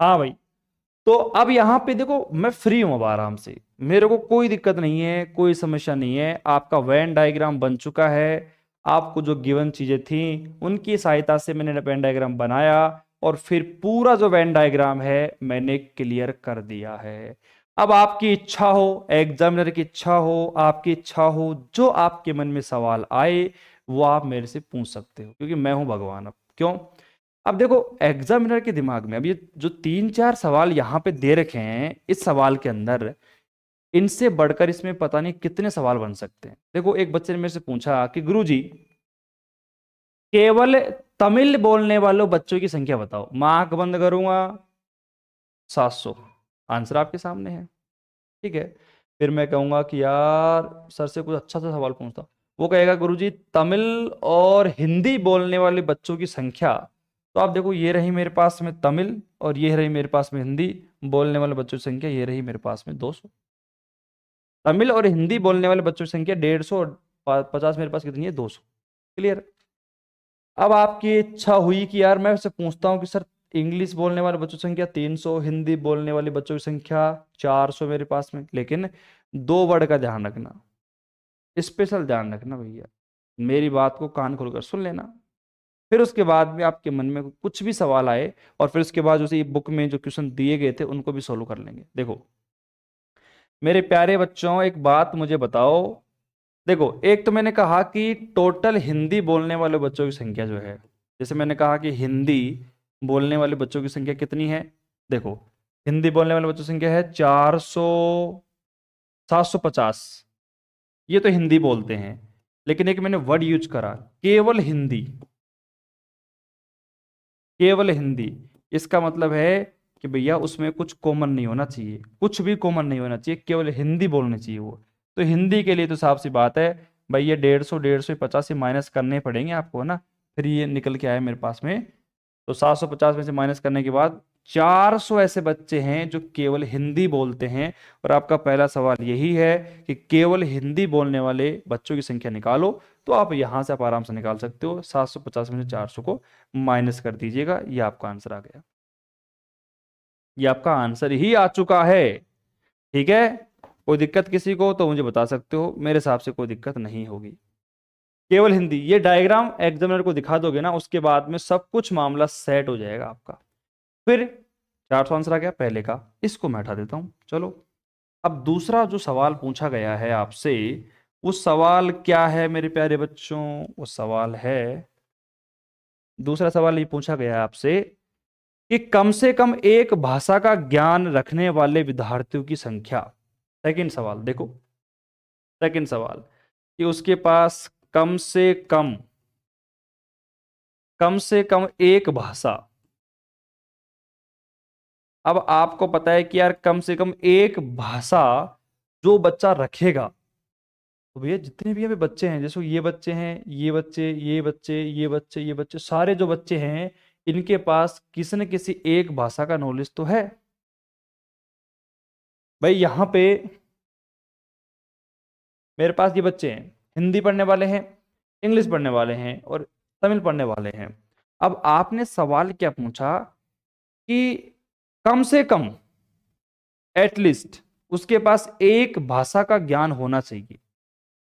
हाँ भाई, तो अब यहाँ पे देखो मैं फ्री हूं अब आराम से, मेरे को कोई दिक्कत नहीं है, कोई समस्या नहीं है। आपका वेन डायग्राम बन चुका है, आपको जो गिवन चीजें थी उनकी सहायता से मैंने वेन डायग्राम बनाया, और फिर पूरा जो वेन डायग्राम है मैंने क्लियर कर दिया है। अब आपकी इच्छा हो, एग्जामिनर की इच्छा हो, आपकी इच्छा हो, जो आपके मन में सवाल आए वो आप मेरे से पूछ सकते हो, क्योंकि मैं हूं भगवान। अब क्यों, अब देखो एग्जामिनर के दिमाग में अब ये जो तीन चार सवाल यहाँ पे दे रखे हैं इस सवाल के अंदर, इनसे बढ़कर इसमें पता नहीं कितने सवाल बन सकते हैं। देखो एक बच्चे ने मेरे से पूछा कि गुरुजी केवल तमिल बोलने वालों बच्चों की संख्या बताओ। मैं आंख बंद करूंगा, 700। आंसर आपके सामने है, ठीक है। फिर मैं कहूंगा कि यार सर से कुछ अच्छा सा सवाल पूछता, वो कहेगा गुरुजी तमिल और हिंदी बोलने वाले बच्चों की संख्या। तो आप देखो ये रही मेरे पास में तमिल, और ये रही मेरे पास में हिंदी बोलने वाले बच्चों की संख्या, ये रही मेरे पास में 200। तमिल और हिंदी बोलने वाले बच्चों की संख्या 150, और 50 मेरे पास कितनी है, 200। क्लियर। अब आपकी इच्छा हुई कि यार मैं उससे पूछता हूँ कि सर इंग्लिश बोलने वाले बच्चों की संख्या 300, हिंदी बोलने वाले बच्चों की संख्या 400 मेरे पास में, लेकिन दो वर्ड का ध्यान रखना, स्पेशल ध्यान रखना भैया, मेरी बात को कान खोलकर सुन लेना। फिर उसके बाद में आपके मन में कुछ भी सवाल आए, और फिर उसके बाद उसी बुक में जो क्वेश्चन दिए गए थे उनको भी सोल्व कर लेंगे। देखो मेरे प्यारे बच्चों एक बात मुझे बताओ, देखो एक तो मैंने कहा कि टोटल हिंदी बोलने वाले बच्चों की संख्या जो है, जैसे मैंने कहा कि हिंदी बोलने वाले बच्चों की संख्या कितनी है, देखो हिंदी बोलने वाले बच्चों की संख्या है 400, 750। ये तो हिंदी बोलते हैं, लेकिन एक मैंने वर्ड यूज करा केवल हिंदी, केवल हिंदी। इसका मतलब है कि भैया उसमें कुछ कॉमन नहीं होना चाहिए, कुछ भी कॉमन नहीं होना चाहिए, केवल हिंदी बोलनी चाहिए वो। तो हिंदी के लिए तो साफ सी बात है भाई, ये 150, 150, 50 से माइनस करने पड़ेंगे आपको ना। फिर ये निकल के आया मेरे पास में, तो 750 में से माइनस करने के बाद 400 ऐसे बच्चे हैं जो केवल हिंदी बोलते हैं। और आपका पहला सवाल यही है कि केवल हिंदी बोलने वाले बच्चों की संख्या निकालो। तो आप यहां से आप आराम से निकाल सकते हो, 750 में से 400 को माइनस कर दीजिएगा, ये आपका आंसर आ गया। ये आपका आंसर ही आ चुका है, ठीक है। कोई दिक्कत किसी को तो मुझे बता सकते हो, मेरे हिसाब से कोई दिक्कत नहीं होगी। केवल हिंदी, ये डायग्राम एग्जामिनर को दिखा दोगे ना, उसके बाद में सब कुछ मामला सेट हो जाएगा आपका। फिर 400 आंसर आ गया पहले का, इसको मैं हटा देता हूं। चलो अब दूसरा जो सवाल पूछा गया है आपसे, वो सवाल क्या है मेरे प्यारे बच्चों, वो सवाल है, दूसरा सवाल ये पूछा गया है आपसे कि कम से कम एक भाषा का ज्ञान रखने वाले विद्यार्थियों की संख्या। सेकंड सवाल देखो, सेकंड सवाल कि उसके पास कम से कम एक भाषा। अब आपको पता है कि यार कम से कम एक भाषा जो बच्चा रखेगा, तो भैया जितने भी अभी बच्चे हैं, जैसे ये बच्चे हैं, ये बच्चे, ये बच्चे, ये बच्चे, ये बच्चे, सारे जो बच्चे हैं इनके पास किसी न किसी एक भाषा का नॉलेज तो है। भाई यहाँ पे मेरे पास ये बच्चे हैं, हिंदी पढ़ने वाले हैं, इंग्लिश पढ़ने वाले हैं, और तमिल पढ़ने वाले हैं। अब आपने सवाल क्या पूछा कि कम से कम, एटलीस्ट उसके पास एक भाषा का ज्ञान होना चाहिए।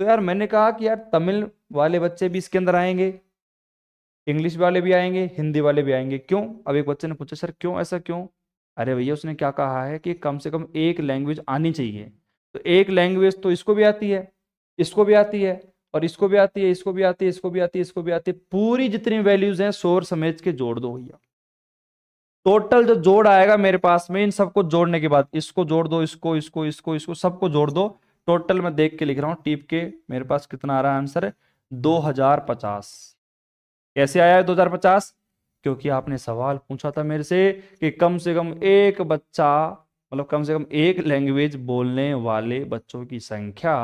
तो यार मैंने कहा कि यार तमिल वाले बच्चे भी इसके अंदर आएंगे, इंग्लिश वाले भी आएंगे, हिंदी वाले भी आएंगे। क्यों? अब एक बच्चे ने पूछा सर क्यों, ऐसा क्यों? अरे भैया उसने क्या कहा है कि कम से कम एक लैंग्वेज आनी चाहिए। तो एक लैंग्वेज तो इसको भी आती है, इसको भी आती है, और इसको भी आती है, इसको भी आती है, इसको भी आती है, इसको भी आती है, पूरी जितनी वैल्यूज हैं सोच समझ के जोड़ दो भैया। टोटल जो जोड़ आएगा मेरे पास में, इन सबको जोड़ने के बाद इसको जोड़ दो, इसको, इसको, इसको, इसको, सबको जोड़ दो। टोटल मैं देख के लिख रहा हूं टीप के, मेरे पास कितना आ रहा है आंसर, 2050। कैसे आया है 2050? क्योंकि आपने सवाल पूछा था मेरे से कि कम से कम एक बच्चा, मतलब कम से कम एक लैंग्वेज बोलने वाले बच्चों की संख्या।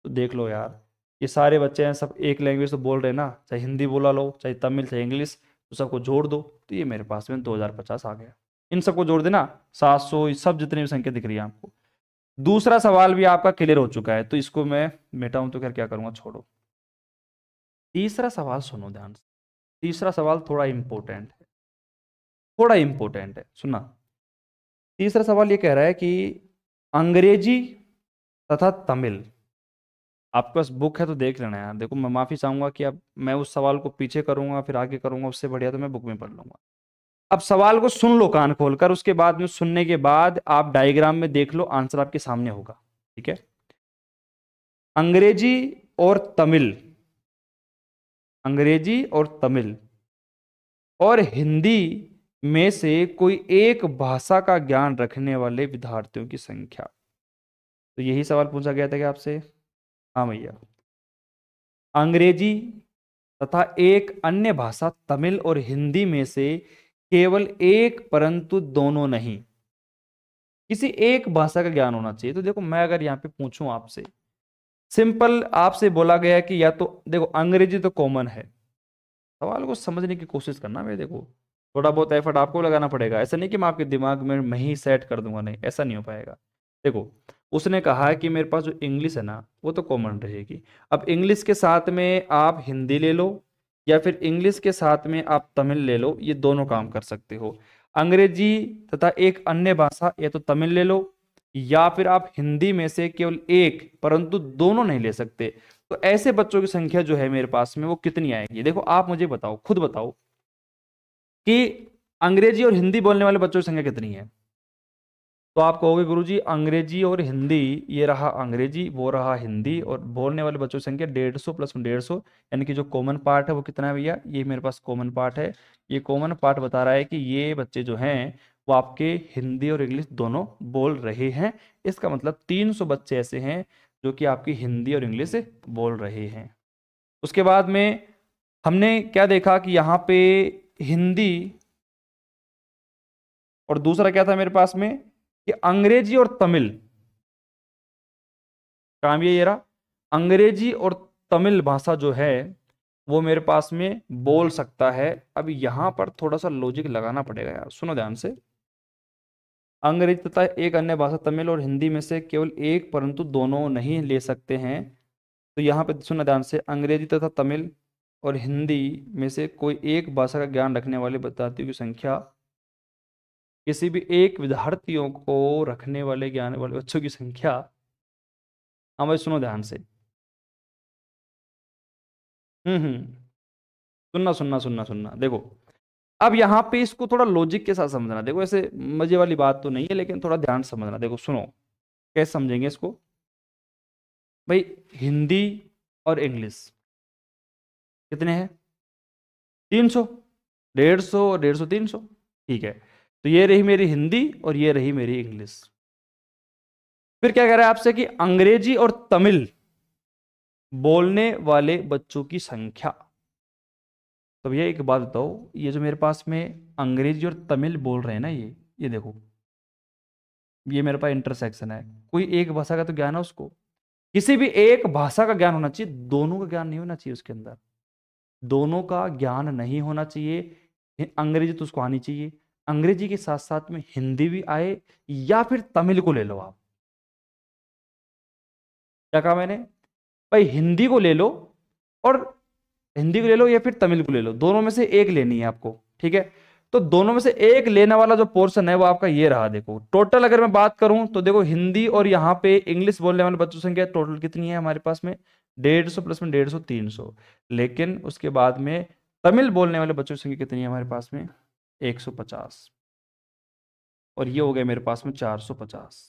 तो देख लो यार, ये सारे बच्चे हैं, सब एक लैंग्वेज तो बोल रहे हैं ना, चाहे हिंदी बोला लो, चाहे तमिल, चाहे इंग्लिश, तो सबको जोड़ दो, तो ये मेरे पास में 2050 आ गया। इन सबको जोड़ देना, 700, ये सब जितनी भी संख्या दिख रही है आपको। दूसरा सवाल भी आपका क्लियर हो चुका है, तो इसको मैं मिटाऊं तो खैर क्या करूंगा, छोड़ो। तीसरा सवाल सुनो ध्यान से, तीसरा सवाल थोड़ा इंपॉर्टेंट है, थोड़ा इंपॉर्टेंट है, सुना। तीसरा सवाल ये कह रहा है कि अंग्रेजी तथा तमिल, आपके पास बुक है तो देख लेना यार। देखो मैं माफी चाहूंगा कि अब मैं उस सवाल को पीछे करूंगा फिर आगे करूंगा, उससे बढ़िया तो मैं बुक में पढ़ लूंगा। अब सवाल को सुन लो कान खोलकर, उसके बाद में सुनने के बाद आप डायग्राम में देख लो, आंसर आपके सामने होगा। ठीक है। अंग्रेजी और तमिल, अंग्रेजी और तमिल और हिंदी में से कोई एक भाषा का ज्ञान रखने वाले विद्यार्थियों की संख्या। तो यही सवाल पूछा गया था कि आपसे। हाँ भैया। अंग्रेजी तथा एक अन्य भाषा तमिल और हिंदी में से केवल एक परंतु दोनों नहीं, किसी एक भाषा का ज्ञान होना चाहिए। तो देखो मैं अगर यहाँ पे पूछूं आपसे, सिंपल आपसे बोला गया है कि या तो देखो अंग्रेजी तो कॉमन है, सवाल को समझने की कोशिश करना मेरे। देखो थोड़ा बहुत एफर्ट आपको लगाना पड़ेगा, ऐसा नहीं कि मैं आपके दिमाग में मैं ही सेट कर दूंगा, नहीं ऐसा नहीं हो पाएगा। देखो उसने कहा है कि मेरे पास जो इंग्लिश है ना वो तो कॉमन रहेगी। अब इंग्लिश के साथ में आप हिंदी ले लो या फिर इंग्लिश के साथ में आप तमिल ले लो, ये दोनों काम कर सकते हो। अंग्रेजी तथा एक अन्य भाषा, या तो तमिल ले लो या फिर आप हिंदी में से केवल एक परंतु दोनों नहीं ले सकते। तो ऐसे बच्चों की संख्या जो है मेरे पास में वो कितनी आएगी? देखो आप मुझे बताओ, खुद बताओ कि अंग्रेजी और हिंदी बोलने वाले बच्चों की संख्या कितनी है। तो आप कहोगे गुरुजी अंग्रेजी और हिंदी, ये रहा अंग्रेजी वो रहा हिंदी, और बोलने वाले बच्चों की संख्या 150 प्लस 150, यानी कि जो कॉमन पार्ट है वो कितना है भैया? ये मेरे पास कॉमन पार्ट है। ये कॉमन पार्ट बता रहा है कि ये बच्चे जो हैं वो आपके हिंदी और इंग्लिश दोनों बोल रहे हैं। इसका मतलब 300 बच्चे ऐसे हैं जो कि आपकी हिंदी और इंग्लिश बोल रहे हैं। उसके बाद में हमने क्या देखा कि यहाँ पे हिंदी, और दूसरा क्या था मेरे पास में कि अंग्रेजी और तमिल, काम ये रहा, अंग्रेजी और तमिल भाषा जो है वो मेरे पास में बोल सकता है। अब यहां पर थोड़ा सा लॉजिक लगाना पड़ेगा यार, सुनो ध्यान से। अंग्रेजी तथा एक अन्य भाषा तमिल और हिंदी में से केवल एक परंतु दोनों नहीं ले सकते हैं। तो यहाँ पे सुनना ध्यान से, अंग्रेजी तथा तमिल और हिंदी में से कोई एक भाषा का ज्ञान रखने वाले विद्यार्थियों की संख्या, किसी भी एक विद्यार्थियों को रखने वाले ज्ञान वाले बच्चों की संख्या। हाँ भाई सुनो ध्यान से। हम्म। सुनना सुनना सुनना सुनना, देखो अब यहाँ पे इसको थोड़ा लॉजिक के साथ समझना। देखो ऐसे मजे वाली बात तो नहीं है, लेकिन थोड़ा ध्यान से समझना। देखो सुनो कैसे समझेंगे इसको भाई। हिंदी और इंग्लिश कितने हैं? 300। 150 और 150 300। ठीक है। तो ये रही मेरी हिंदी और ये रही मेरी इंग्लिश। फिर क्या कह रहा है आपसे कि अंग्रेजी और तमिल बोलने वाले बच्चों की संख्या। तो भैया एक बात बताओ, ये जो मेरे पास में अंग्रेजी और तमिल बोल रहे हैं ना, ये देखो, ये मेरे पास इंटरसेक्शन है। कोई एक भाषा का तो ज्ञान है उसको, किसी भी एक भाषा का ज्ञान होना चाहिए, दोनों का ज्ञान नहीं होना चाहिए उसके अंदर। दोनों का ज्ञान नहीं होना चाहिए। अंग्रेजी तो उसको आनी चाहिए, अंग्रेजी के साथ साथ में हिंदी भी आए, या फिर तमिल को ले लो आप। क्या कहा मैंने भाई? हिंदी को ले लो, और हिंदी को ले लो या फिर तमिल को ले लो, दोनों में से एक लेनी है आपको। ठीक है। तो दोनों में से एक लेने वाला जो पोर्शन है वो आपका ये रहा। देखो टोटल अगर मैं बात करूं तो देखो हिंदी और यहाँ पे इंग्लिश बोलने वाले बच्चों की संख्या टोटल कितनी है हमारे पास में? 150 प्लस में 150 300। लेकिन उसके बाद में तमिल बोलने वाले बच्चों की संख्या कितनी है हमारे पास में? 150। और ये हो गया मेरे पास में 450।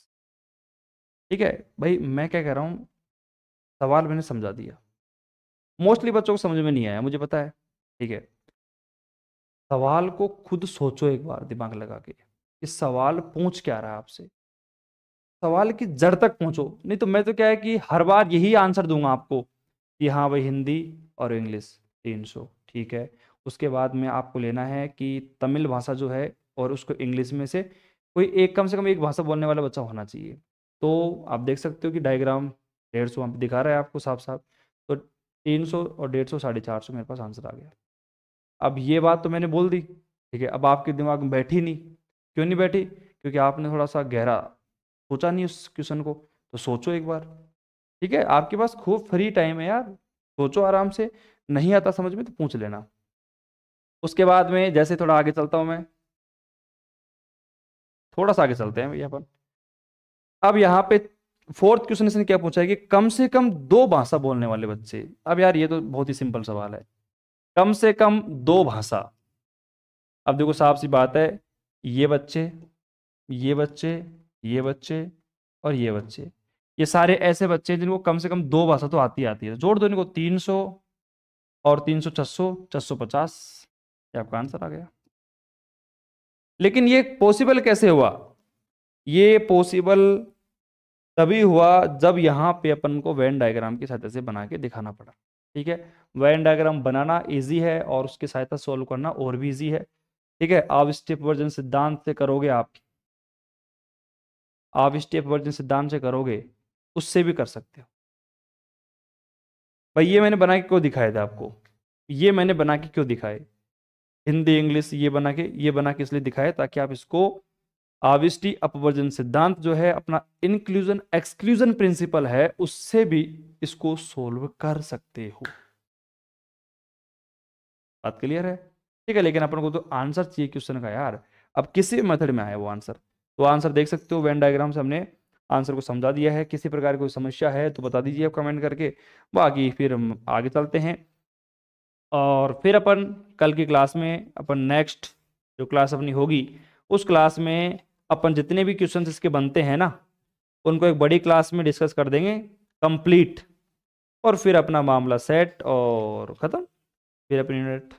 ठीक है भाई, मैं क्या कह रहा हूँ, सवाल मैंने समझा दिया। मोस्टली बच्चों को समझ में नहीं आया मुझे पता है। ठीक है। सवाल को खुद सोचो एक बार दिमाग लगा के, इस सवाल पूछ क्या रहा है आपसे, सवाल की जड़ तक पहुंचो। नहीं तो मैं तो क्या है कि हर बार यही आंसर दूंगा आपको कि हाँ भाई हिंदी और इंग्लिश 300। ठीक है। उसके बाद में आपको लेना है कि तमिल भाषा जो है और उसको इंग्लिश में से कोई एक, कम से कम एक भाषा बोलने वाला बच्चा होना चाहिए। तो आप देख सकते हो कि डायग्राम 150 वहाँ पे दिखा रहा है आपको साफ साफ। तो 300 और 150 450 मेरे पास आंसर आ गया। अब ये बात तो मैंने बोल दी, ठीक है। अब आपके दिमाग में बैठी नहीं, क्यों नहीं बैठी? क्योंकि आपने थोड़ा सा गहरा सोचा नहीं उस क्वेश्चन को। तो सोचो एक बार। ठीक है, आपके पास खूब फ्री टाइम है यार, सोचो आराम से। नहीं आता समझ में तो पूछ लेना। उसके बाद में जैसे थोड़ा आगे चलता हूं मैं, थोड़ा सा आगे चलते हैं भैया अपन। अब यहाँ पे फोर्थ क्वेश्चन इसने क्या पूछा है कि कम से कम 2 भाषा बोलने वाले बच्चे। अब यार ये तो बहुत ही सिंपल सवाल है, कम से कम 2 भाषा। अब देखो साफ सी बात है, ये बच्चे, ये बच्चे, ये बच्चे और ये बच्चे, ये सारे ऐसे बच्चे हैं जिनको कम से कम 2 भाषा तो आती है। जोड़ दो इनको, 300 और 300, 600, 650, ये आपका आंसर आ गया। लेकिन ये पॉसिबल कैसे हुआ? ये पॉसिबल तभी हुआ जब यहाँ पे अपन को वेन डायग्राम की सहायता से बना के दिखाना पड़ा। ठीक है, वेन डायग्राम बनाना इजी है और उसकी सहायता सोल्व करना और भी इजी है। ठीक है, आप स्टेप वर्जन सिद्धांत से करोगे, आप स्टेप वर्जन सिद्धांत से करोगे, उससे भी कर सकते हो। भाई ये मैंने बना के क्यों दिखाया था आपको, ये मैंने बना के क्यों दिखाए, हिंदी इंग्लिश ये बना के इसलिए दिखाया ताकि आप इसको आविष्टि अपवर्जन सिद्धांत जो है अपना इंक्लूजन एक्सक्लूजन प्रिंसिपल है, उससे भी इसको सोल्व कर सकते हो। बात क्लियर है? ठीक है, लेकिन अपन को तो आंसर चाहिए क्वेश्चन का यार। अब किसी मेथड में आया वो आंसर, तो आंसर देख सकते हो, वेन डायग्राम से हमने आंसर को समझा दिया है। किसी प्रकार की कोई समस्या है तो बता दीजिए आप कमेंट करके, बाकी फिर हम आगे चलते हैं। और फिर अपन कल की क्लास में, अपन नेक्स्ट जो क्लास अपनी होगी उस क्लास में अपन जितने भी क्वेश्चंस इसके बनते हैं ना, उनको एक बड़ी क्लास में डिस्कस कर देंगे कंप्लीट, और फिर अपना मामला सेट और ख़त्म। फिर अपनी यूनिट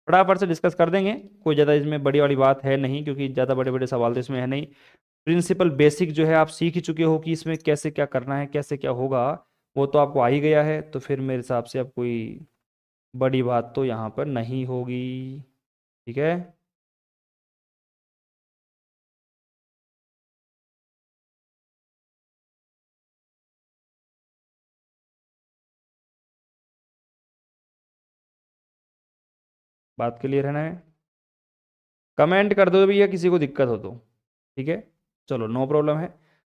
फटाफट से डिस्कस कर देंगे, कोई ज़्यादा इसमें बड़ी वाली बात है नहीं, क्योंकि ज़्यादा बड़े बड़े सवाल तो इसमें है नहीं। प्रिंसिपल बेसिक जो है आप सीख ही चुके हो कि इसमें कैसे क्या करना है, कैसे क्या होगा, वो तो आपको आ ही गया है। तो फिर मेरे हिसाब से अब कोई बड़ी बात तो यहाँ पर नहीं होगी। ठीक है, बात क्लियर है ना? कमेंट कर दो भैया किसी को दिक्कत हो तो। ठीक है, चलो नो प्रॉब्लम है।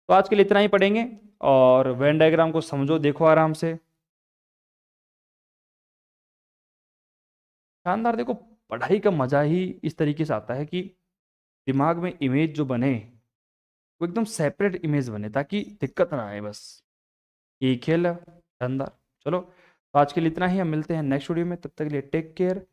तो आज के लिए इतना ही पढ़ेंगे, और वेन डायग्राम को समझो, देखो आराम से, शानदार। देखो पढ़ाई का मजा ही इस तरीके से आता है कि दिमाग में इमेज जो बने वो एकदम सेपरेट इमेज बने, ताकि दिक्कत ना आए, बस यही खेल है। शानदार। चलो, तो आज के लिए इतना ही, हम मिलते हैं नेक्स्ट वीडियो में, तब तक के लिए टेक केयर।